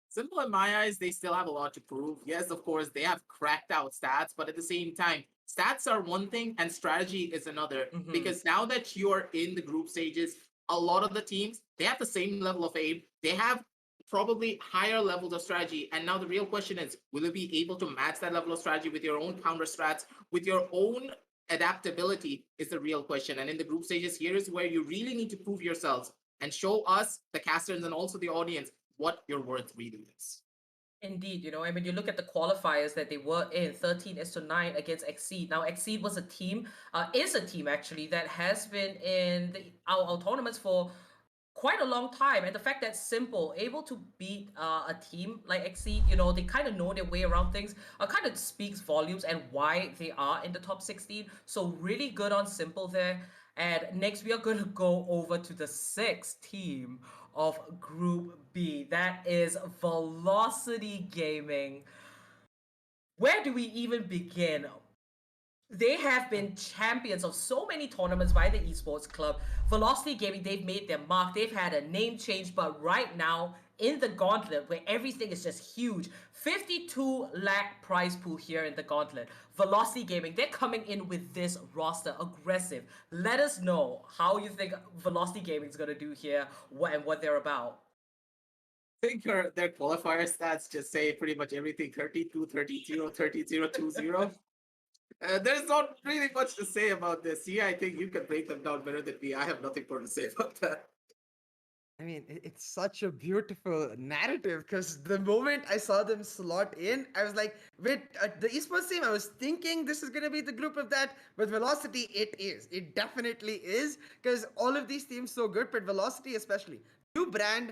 Simple, in my eyes, they still have a lot to prove. Yes, of course, they have cracked out stats, but at the same time, stats are one thing and strategy is another. Because now that you're in the group stages, a lot of the teams, they have the same level of aim. They have probably higher levels of strategy. And now the real question is, will you be able to match that level of strategy with your own counter strats, with your own adaptability is the real question. And in the group stages, here is where you really need to prove yourselves and show us, the casters, and also the audience, what your worth really is. Indeed, you look at the qualifiers that they were in, 13-9 against Exceed. Now, Exceed was a team, is a team actually, that has been in our tournaments for quite a long time. And the fact that Simple able to beat a team like Exceed, they kind of know their way around things, kind of speaks volumes and why they are in the top 16. So really good on Simple there. And next we are going to go over to the sixth team of Group B. That is Velocity Gaming. Where do we even begin? They have been champions of so many tournaments by the Esports Club. Velocity Gaming, they've made their mark. They've had a name change, but right now, in the Gauntlet, where everything is just huge, 52 lakh prize pool here in the Gauntlet. Velocity Gaming, they're coming in with this roster, aggressive. Let us know how you think Velocity Gaming is going to do here and what they're about. I think their qualifier stats just say pretty much everything. 32, 30, 30, 20. There's not really much to say about this. Yeah, I think you can break them down better than me. I have nothing more to say about that. I mean, it's such a beautiful narrative, because the moment I saw them slot in, I was like, with the esports team, I was thinking this is going to be the group of that. With Velocity, it is. It definitely is, because all of these teams so good, but Velocity especially. New brand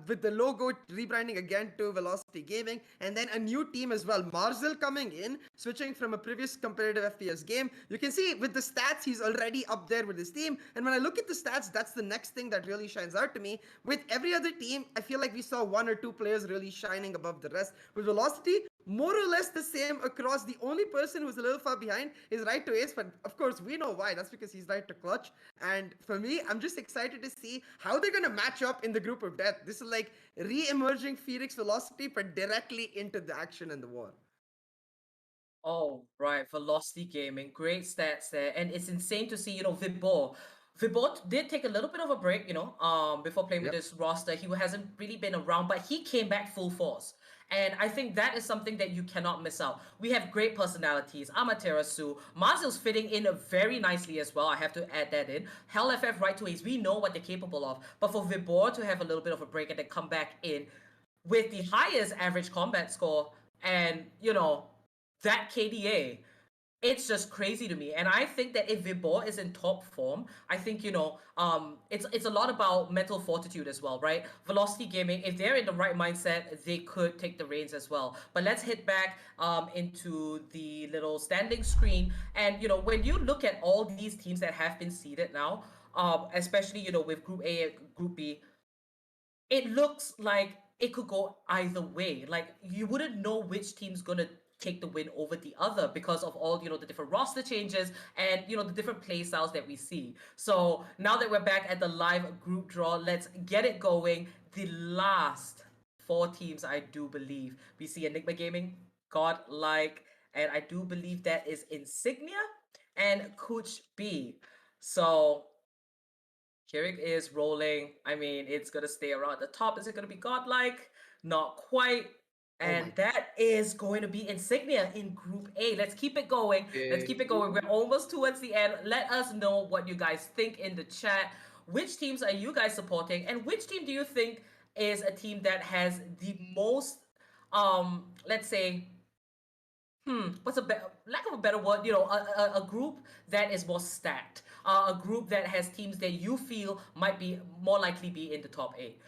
with the logo rebranding again to Velocity Gaming, and then a new team as well. Marzel coming in, switching from a previous competitive FPS game. You can see with the stats, he's already up there with his team. And when I look at the stats, that's the next thing that really shines out to me. With every other team, I feel like we saw one or two players really shining above the rest. With Velocity, more or less the same across. The only person who's a little far behind is Right to Ace, but of course we know why. That's because he's Right to Clutch. And for me, I'm just excited to see how they're going to match up in the group of death. This is like re-emerging Phoenix Velocity, but directly into the action and the war. Oh, right. Velocity Gaming. Great stats there. And it's insane to see, Vibor. Vibor did take a little bit of a break, before playing with this roster. He hasn't really been around, but he came back full force. And I think that is something that you cannot miss out. We have great personalities. Amaterasu. Marzel's fitting in very nicely as well. I have to add that in. Hell FF Right to Ace. We know what they're capable of. But for Vibor to have a little bit of a break and then come back in with the highest average combat score and, that KDA, it's just crazy to me. And I think that if Vibor is in top form, I think, it's a lot about mental fortitude as well, right? Velocity Gaming, if they're in the right mindset, they could take the reins as well. But let's hit back into the little standing screen. And, when you look at all these teams that have been seeded now, especially, with Group A and Group B, it looks like it could go either way. Like you wouldn't know which team's gonna take the win over the other because of all the different roster changes and the different play styles that we see. So now that we're back at the live group draw, let's get it going. The last four teams, I do believe, we see Enigma Gaming, Godlike, and I do believe that is Insignia and Couchbee. So here it is rolling. I mean, it's going to stay around the top. Is it going to be godlike? Not quite. Oh And my. that is going to be Insignia in Group A. Let's keep it going. Let's keep it going. We're almost towards the end. Let us know what you guys think in the chat. Which teams are you guys supporting? And which team do you think is a team that has the most, let's say, what's lack of a better word, a group that is more stacked, a group that has teams that you feel might be more likely be in the top eight,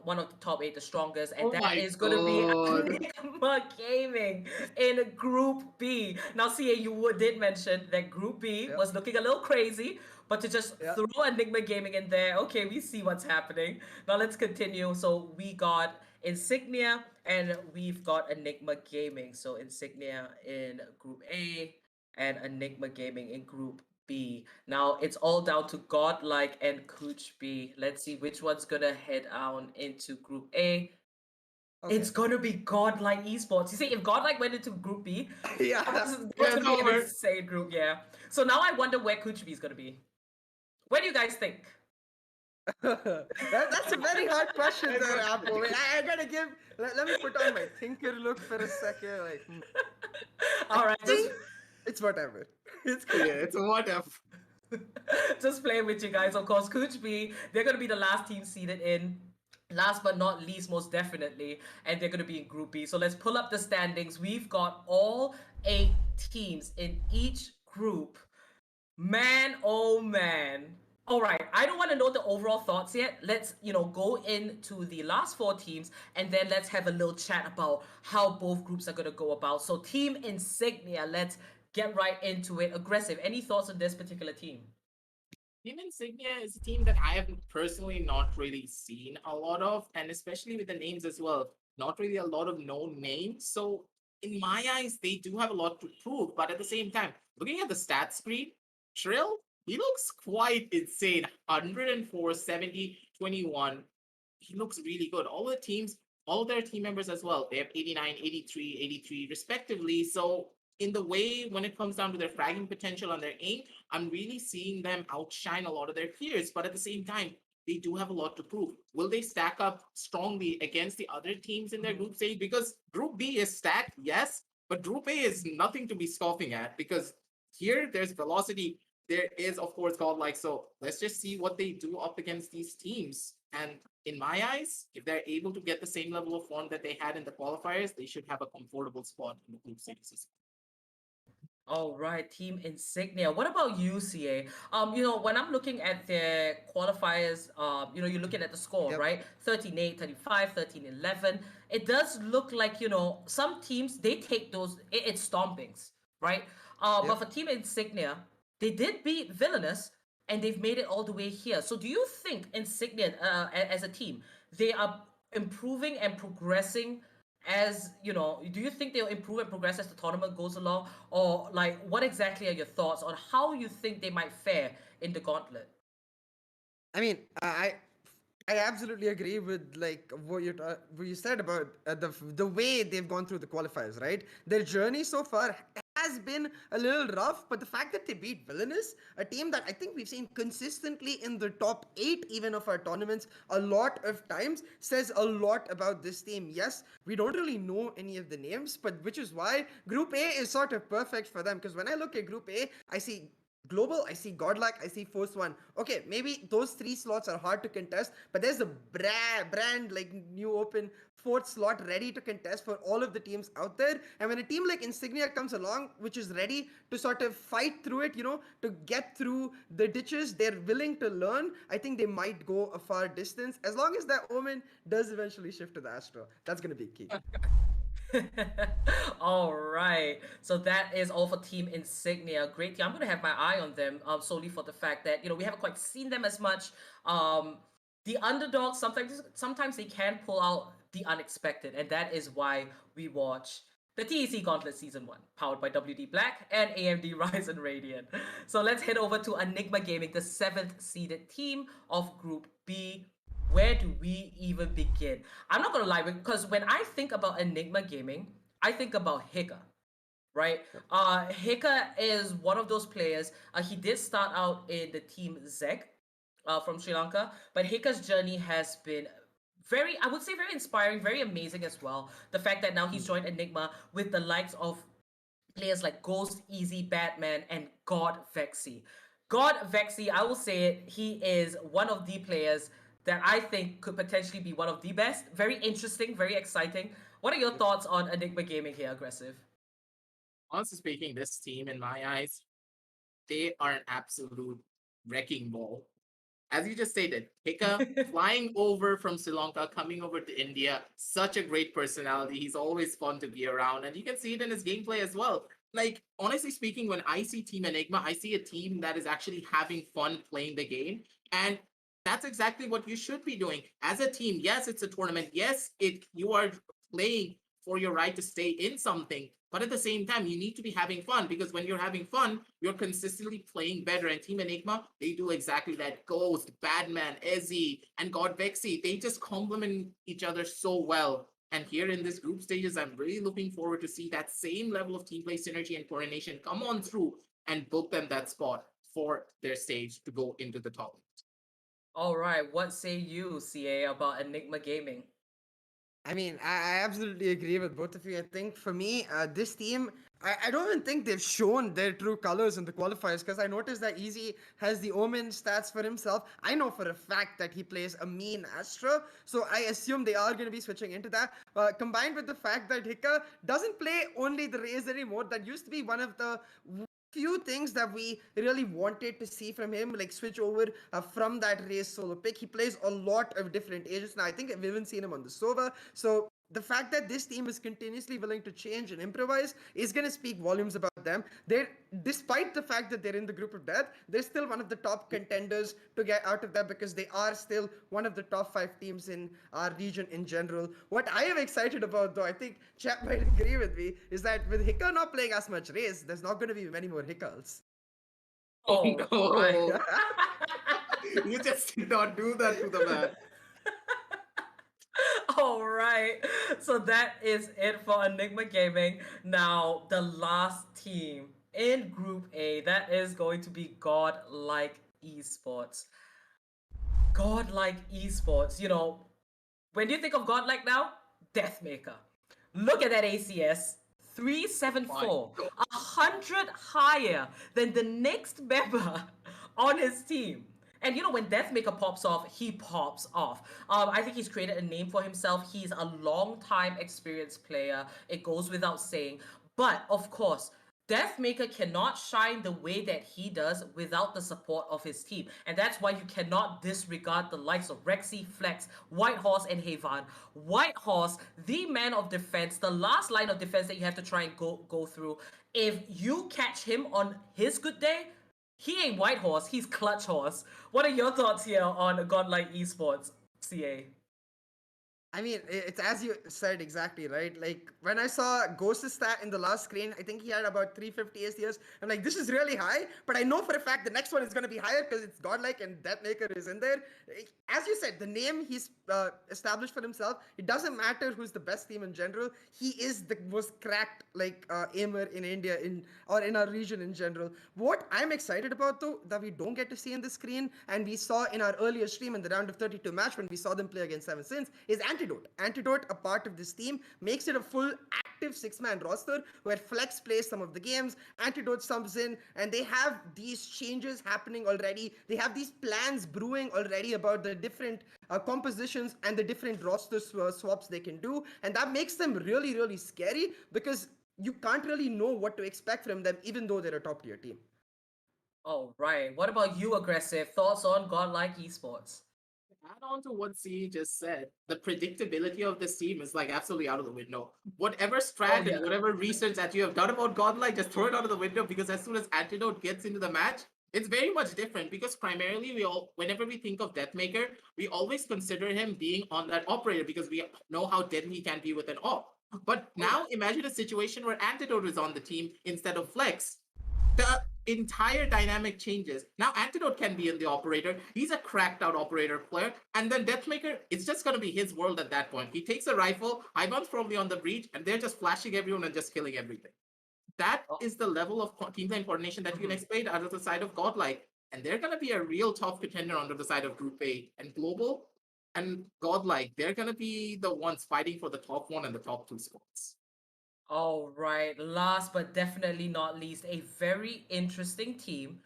one of the top eight, the strongest, and Oh that my is going to be god. Enigma Gaming in Group B. Now, CA, you did mention that Group B Yep. was looking a little crazy, but to just Yep. throw Enigma Gaming in there, okay, we see what's happening. Now let's continue. So we got Insignia and we've got Enigma Gaming. So Insignia in Group A and Enigma Gaming in Group B. Now it's all down to Godlike and Couchbee. Let's see which one's gonna head on into Group A. Okay. It's gonna be Godlike Esports. You see, if Godlike went into Group B, Yeah. that's Yeah, it's gonna be an over. insane group, yeah. So now I wonder where Couchbee is gonna be. Where do you guys think? That's a very hard question there, Apple. Wait, I gotta give. Let me put on my thinker look for a second. Like, I All right, think it's whatever. It's Yeah, cool. it's a what if. just playing with you guys. Of course, Couchbee, they're gonna be the last team seeded in. Last but not least, most definitely, and they're gonna be in Group B. So let's pull up the standings. We've got all 8 teams in each group. Man, oh man. All right, I don't want to know the overall thoughts yet. Let's, go into the last 4 teams and then let's have a little chat about how both groups are going to go about. So, Team Insignia, let's get right into it. Aggressive. Any thoughts on this particular team? Team Insignia is a team that I have personally not really seen a lot of, and especially with the names as well, not really a lot of known names. So, in my eyes, they do have a lot to prove, but at the same time, looking at the stat screen, Trill, he looks quite insane. 104, 70, 21. He looks really good. All the teams, all their team members as well, they have 89, 83, 83 respectively. So, in the way, when it comes down to their fragging potential and their aim, I'm really seeing them outshine a lot of their peers. But at the same time, they do have a lot to prove. Will they stack up strongly against the other teams in their Mhm. group stage? Because Group B is stacked, yes, but Group A is nothing to be scoffing at because here there's velocity. There is, of course, godlike. So let's just see what they do up against these teams. And in my eyes, if they're able to get the same level of form that they had in the qualifiers, they should have a comfortable spot in the group stages. All right, Team Insignia. What about UCA? When I'm looking at their qualifiers, you're looking at the score, Yep. right? 13-8, 35, 13-11. It does look like, some teams, they take those, it's stompings, right? But Yep. for Team Insignia, they did beat Villainous and they've made it all the way here. So do you think Insignia, as a team, they are improving and progressing as do you think they'll improve and progress as the tournament goes along, or like what exactly are your thoughts on how you think they might fare in the gauntlet? I mean, I absolutely agree with like what you said about the way they've gone through the qualifiers, right? Their journey so far has been a little rough, but the fact that they beat Villainous, a team that I think we've seen consistently in the top 8 even of our tournaments a lot of times, says a lot about this team. Yes, we don't really know any of the names, but which is why Group A is sort of perfect for them, because when I look at Group A, I see Global, I see Godlike, I see Force One. Okay, maybe those three slots are hard to contest, but there's a brand like new open fourth slot ready to contest for all of the teams out there. And when a team like Insignia comes along, which is ready to sort of fight through it, to get through the ditches, they're willing to learn. I think they might go a far distance as long as that Omen does eventually shift to the Astro. That's going to be key. All right. So that is all for Team Insignia. Great team. I'm gonna have my eye on them solely for the fact that we haven't quite seen them as much. The underdogs sometimes they can pull out the unexpected, and that is why we watch the TEC Gauntlet Season 1, powered by WD Black and AMD Ryzen Radeon. So let's head over to Enigma Gaming, the 7th seeded team of Group B. Where do we even begin? I'm not gonna lie, because when I think about Enigma Gaming, I think about Hika, right? Hika is one of those players. He did start out in the team Zeg from Sri Lanka, but Hika's journey has been I would say very inspiring, very amazing as well. The fact that now he's joined Enigma with the likes of players like Ghost, Easy, Batman, and God Vexy. God Vexy, I will say it, he is one of the players that I think could potentially be one of the best. Very interesting, very exciting. What are your thoughts on Enigma Gaming here, Aggressive? Honestly speaking, this team, in my eyes, they are an absolute wrecking ball. As you just stated, Hika flying over from Sri Lanka, coming over to India, such a great personality. He's always fun to be around, and you can see it in his gameplay as well. Like, honestly speaking, when I see Team Enigma, I see a team that is actually having fun playing the game. And that's exactly what you should be doing. As a team, yes, it's a tournament. Yes, you are playing for your right to stay in something. But at the same time, you need to be having fun, because when you're having fun, you're consistently playing better. And Team Enigma, they do exactly that. Ghost, Badman, Ezzy, and God Vexy, they just complement each other so well. And here in this group stages, I'm really looking forward to see that same level of team play synergy and coordination come on through and book them that spot for their stage to go into the top. All right, what say you, CA, about Enigma Gaming? I mean, I absolutely agree with both of you. I think for me, this team, I don't even think they've shown their true colors in the qualifiers, because I noticed that Easy has the Omen stats for himself. I know for a fact that he plays a mean Astra, so I assume they are going to be switching into that. Combined with the fact that Hika doesn't play only the Raze anymore, that used to be one of the few things that we really wanted to see from him, like switch over from that race solo pick. He plays a lot of different agents now. I think we've even seen him on the Sova. So the fact that this team is continuously willing to change and improvise is going to speak volumes about them. They're, despite the fact that they're in the group of death, they're still one of the top contenders to get out of that, because they are still one of the top 5 teams in our region in general. What I am excited about, though, I think Chap might agree with me, is that with Hika not playing as much race, there's not going to be many more Hiccals. Oh, right. No, you just did not do that to the man. All right. So that is it for Enigma Gaming. Now, the last team in Group A, that is going to be Godlike Esports. Godlike Esports, when you think of Godlike now, Deathmaker. Look at that ACS. 374, 100 higher than the next member on his team. And when Deathmaker pops off, he pops off. I think he's created a name for himself. He's a long-time experienced player. It goes without saying. But, of course, Deathmaker cannot shine the way that he does without the support of his team. And that's why you cannot disregard the likes of Rexy, Flex, Whitehorse, and Havan. Whitehorse, the man of defense, the last line of defense that you have to try and go through. If you catch him on his good day, he ain't Whitehorse, he's Clutch Horse. What are your thoughts here on Godlike Esports, CA? I mean, it's as you said exactly, right? Like, when I saw Ghost's stat in the last screen, I think he had about 350 SDs. I'm like, this is really high, but I know for a fact the next one is going to be higher because it's Godlike and Deathmaker is in there. As you said, the name he's established for himself, it doesn't matter who's the best team in general. He is the most cracked, aimer in India or in our region in general. What I'm excited about, though, that we don't get to see in the screen, and we saw in our earlier stream in the round of 32 match when we saw them play against Seven Sins, is anti Antidote. Antidote, a part of this team, makes it a full active six-man roster where Flex plays some of the games, Antidote comes in, and they have these changes happening already. They have these plans brewing already about the different compositions and the different roster swaps they can do, and that makes them really, really scary because you can't really know what to expect from them, even though they're a top-tier team. All right. What about you, Aggressive? Thoughts on Godlike Esports? Add on to what C just said, the predictability of this team is like absolutely out of the window. Whatever Oh, strat yeah. and whatever research that you have done about Godlike, just throw it out of the window because as soon as Antidote gets into the match, it's very much different because primarily whenever we think of Deathmaker, we always consider him being on that operator because we know how deadly he can be with an op. But Oh, yeah. now imagine a situation where Antidote is on the team instead of Flex. The entire dynamic changes. Now Antidote can be in the operator. He's a cracked out operator player. And then Deathmaker, it's just going to be his world at that point. He takes a rifle, Ivan's probably on the breach, and they're just flashing everyone and just killing everything. That Oh, is the level of team time coordination that you can mhm. expect out of the side of Godlike. And they're going to be a real tough contender under the side of Group A. And Global and Godlike, they're going to be the ones fighting for the top one and the top two spots. All right. Last but definitely not least, a very interesting team.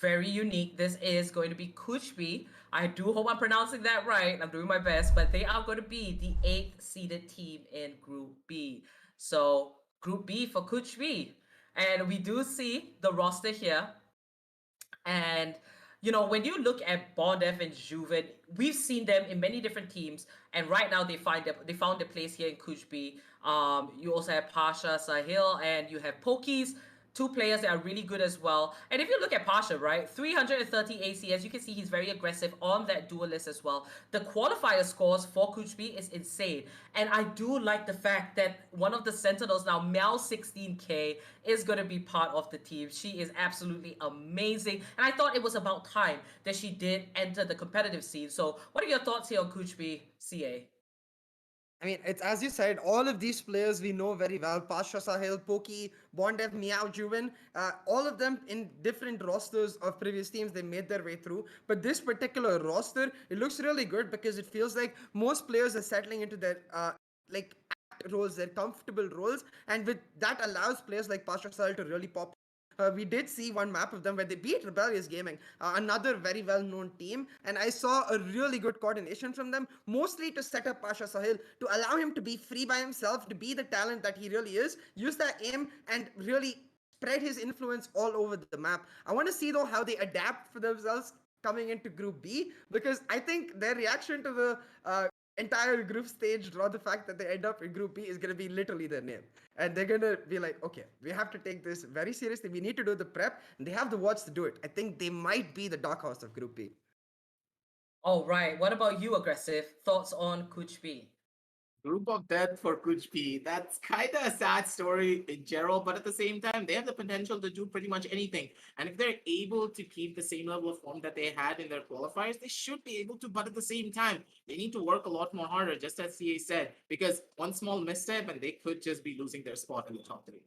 Very unique. This is going to be Couchbee. I do hope I'm pronouncing that right. I'm doing my best, but they are going to be the eighth seeded team in Group B. So, Group B for Couchbee. And we do see the roster here. And when you look at Bondev and Juven, we've seen them in many different teams, and right now they found their place here in Couchbee. You also have Pasha, Sahil, and you have Pokies, two players that are really good as well. And if you look at Pasha, right, 330 AC, as you can see, he's very aggressive on that duelist as well. The qualifier scores for Couchbee is insane, and I do like the fact that one of the Sentinels now, Mel 16K, is going to be part of the team. She is absolutely amazing, and I thought it was about time that she did enter the competitive scene. So, what are your thoughts here on Couchbee, CA? I mean, it's as you said, all of these players we know very well. Pasha Sahil, Poki, Bondev, Meow, Juven, all of them in different rosters of previous teams, they made their way through. But this particular roster, it looks really good because it feels like most players are settling into their like roles, their comfortable roles, and with that allows players like Pasha Sahil to really pop. We did see one map of them where they beat Rebellious Gaming, another very well-known team, and I saw a really good coordination from them, mostly to set up Pasha Sahil, to allow him to be free by himself, to be the talent that he really is, use that aim, and really spread his influence all over the map. I want to see though how they adapt for themselves coming into Group B, because I think their reaction to the entire group stage, draw the fact that they end up in Group B, is going to be literally their name. And they're going to be like, okay, we have to take this very seriously. We need to do the prep, and they have the watch to do it. I think they might be the dark horse of Group B. All right. What about you, Aggressive? Thoughts on Couchbee? Group of death for Couchbee. That's kind of a sad story in general, but at the same time, they have the potential to do pretty much anything. And if they're able to keep the same level of form that they had in their qualifiers, they should be able to. But at the same time, they need to work a lot more harder, just as CA said, because one small misstep and they could just be losing their spot in the top three.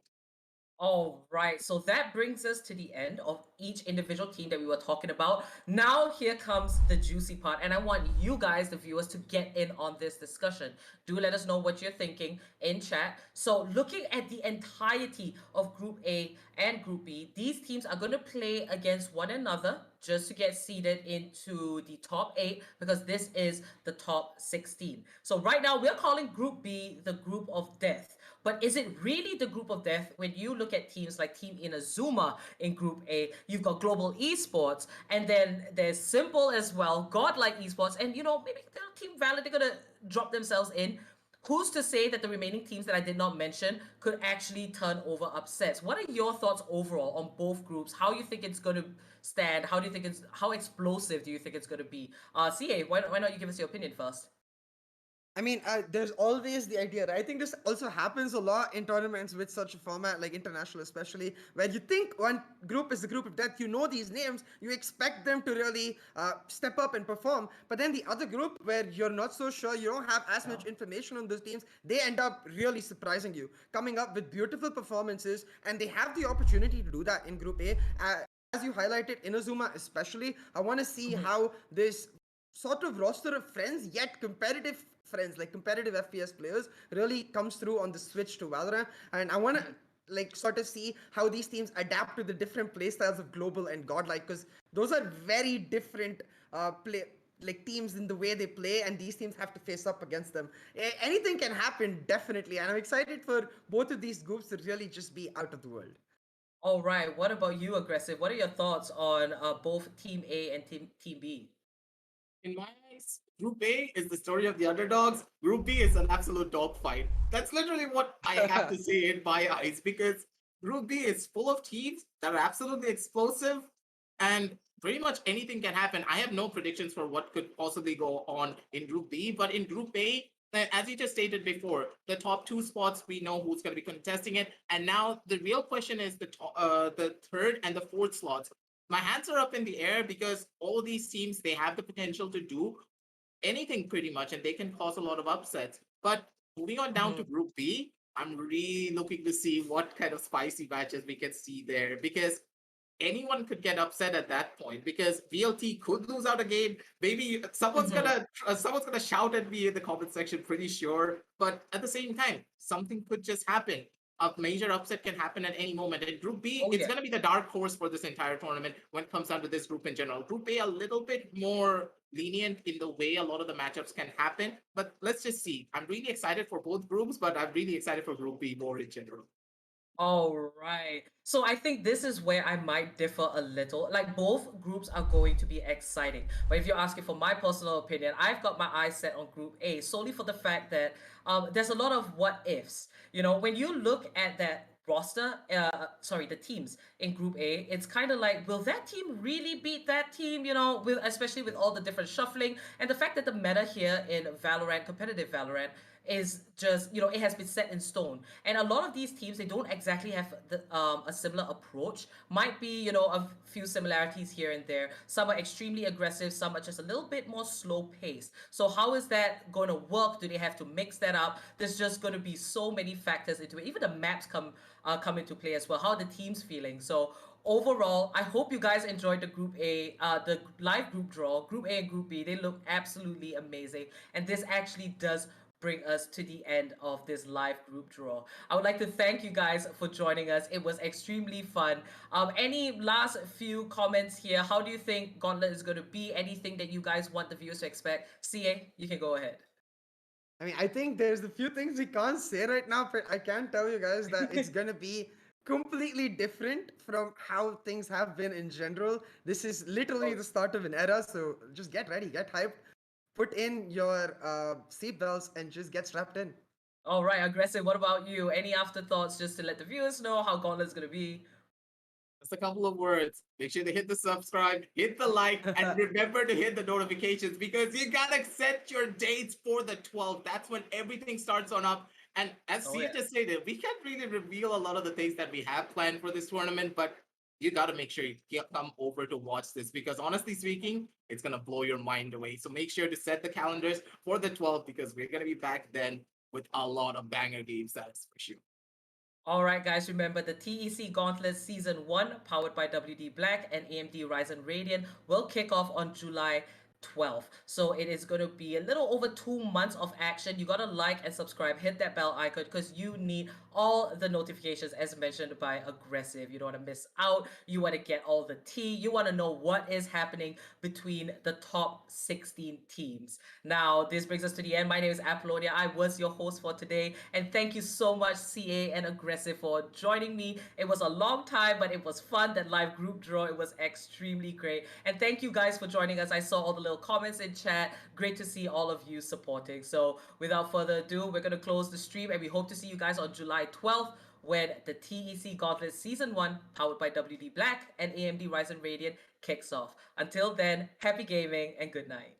All right, so that brings us to the end of each individual team that we were talking about. Now, here comes the juicy part, and I want you guys, the viewers, to get in on this discussion. Do let us know what you're thinking in chat. So, looking at the entirety of Group A and Group B, these teams are going to play against one another just to get seeded into the top 8 because this is the top 16. So, right now, we're calling Group B the Group of Death. But is it really the group of death when you look at teams like Team innozuma in Group A? You've got Global Esports, and then there's Simple as well, Godlike Esports, and maybe Team Valor, they're gonna drop themselves in. Who's to say that the remaining teams that I did not mention could actually turn over upsets? What are your thoughts overall on both groups? How you think it's gonna stand? How explosive do you think it's gonna be? CA, why not you give us your opinion first? I mean, there's always the idea, right? I think this also happens a lot in tournaments with such a format, like international especially, where you think one group is the group of death, you know these names, you expect them to really step up and perform, but then the other group where you're not so sure, you don't have as much information on those teams, they end up really surprising you, coming up with beautiful performances, and they have the opportunity to do that in Group A. As you highlighted, innozuma especially, I want to see how this sort of roster of friends, yet competitive friends, like competitive FPS players, really comes through on the switch to Valorant. And I want to like sort of see how these teams adapt to the different playstyles of Global and Godlike, because those are very different play like teams in the way they play, and these teams have to face up against them. Anything can happen, definitely, and I'm excited for both of these groups to really just be out of the world. All right. What about you, Aggressive? What are your thoughts on both Team A and Team B? In my eyes, Group A is the story of the underdogs. Group B is an absolute dogfight. That's literally what I have to say in my eyes, because Group B is full of teams that are absolutely explosive, and pretty much anything can happen. I have no predictions for what could possibly go on in Group B, but in Group A, as you just stated before, the top two spots, we know who's going to be contesting it, and now the real question is the third and the fourth slots. My hands are up in the air because all these teams, they have the potential to do anything pretty much, and they can cause a lot of upsets. But moving on down to Group B, I'm really looking to see what kind of spicy matches we can see there, because anyone could get upset at that point, because VLT could lose out a game. Maybe someone's gonna shout at me in the comment section, pretty sure. But at the same time, something could just happen. A major upset can happen at any moment. And Group B, it's gonna be the dark horse for this entire tournament when it comes down to this group in general. Group A, a little bit more lenient in the way a lot of the matchups can happen. But let's just see. I'm really excited for both groups, but I'm really excited for Group B more in general. All right. So I think this is where I might differ a little. Like both groups are going to be exciting. But if you're asking for my personal opinion, I've got my eyes set on Group A solely for the fact that there's a lot of what ifs. You know, when you look at that roster, the teams in Group A, it's kind of like, will that team really beat that team? You know, with especially with all the different shuffling and the fact that the meta here in Valorant, competitive Valorant, is just, you know, it has been set in stone, and a lot of these teams, they don't exactly have a similar approach. Might be, you know, a few similarities here and there. Some are extremely aggressive, some are just a little bit more slow paced. So how is that going to work? Do they have to mix that up? There's just going to be so many factors into it. Even the maps come into play as well. How are the teams feeling? So overall, I hope you guys enjoyed the Group A, the live group draw. Group A and Group B, they look absolutely amazing, and this actually does bring us to the end of this live group draw. I would like to thank you guys for joining us. It was extremely fun. Any last few comments here? How do you think Gauntlet is going to be? Anything that you guys want the viewers to expect? CA, you can go ahead. I mean, I think there's a few things we can't say right now, but I can tell you guys that it's gonna be completely different from how things have been in general. This is literally the start of an era, so just get ready, get hyped, put in your seatbelts, and just get strapped in. All right, Aggressive, what about you? Any afterthoughts just to let the viewers know how Gauntlet's going to be? Just a couple of words. Make sure to hit the subscribe, hit the like, and remember to hit the notifications, because you gotta set your dates for the 12th. That's when everything starts on up. And as Sia just stated, we can't really reveal a lot of the things that we have planned for this tournament, but you gotta make sure you come over to watch this, because honestly speaking, it's gonna blow your mind away. So make sure to set the calendars for the 12th, because we're gonna be back then with a lot of banger games, that's for sure. All right, guys, remember the TEC Gauntlet Season 1, powered by WD Black and AMD Ryzen Radeon, will kick off on July 12th. So it is going to be a little over 2 months of action. You got to like and subscribe, hit that bell icon, because you need all the notifications as mentioned by Aggressive. You don't want to miss out. You want to get all the tea. You want to know what is happening between the top 16 teams. Now, this brings us to the end. My name is Apollonia. I was your host for today. And thank you so much, CA and Aggressive, for joining me. It was a long time, but it was fun. That live group draw, it was extremely great. And thank you guys for joining us. I saw all the little comments in chat. Great to see all of you supporting. So without further ado, we're going to close the stream, and we hope to see you guys on July 12th when the TEC Gauntlet Season 1, powered by WD Black and AMD Ryzen Radeon, kicks off. Until then, happy gaming and good night.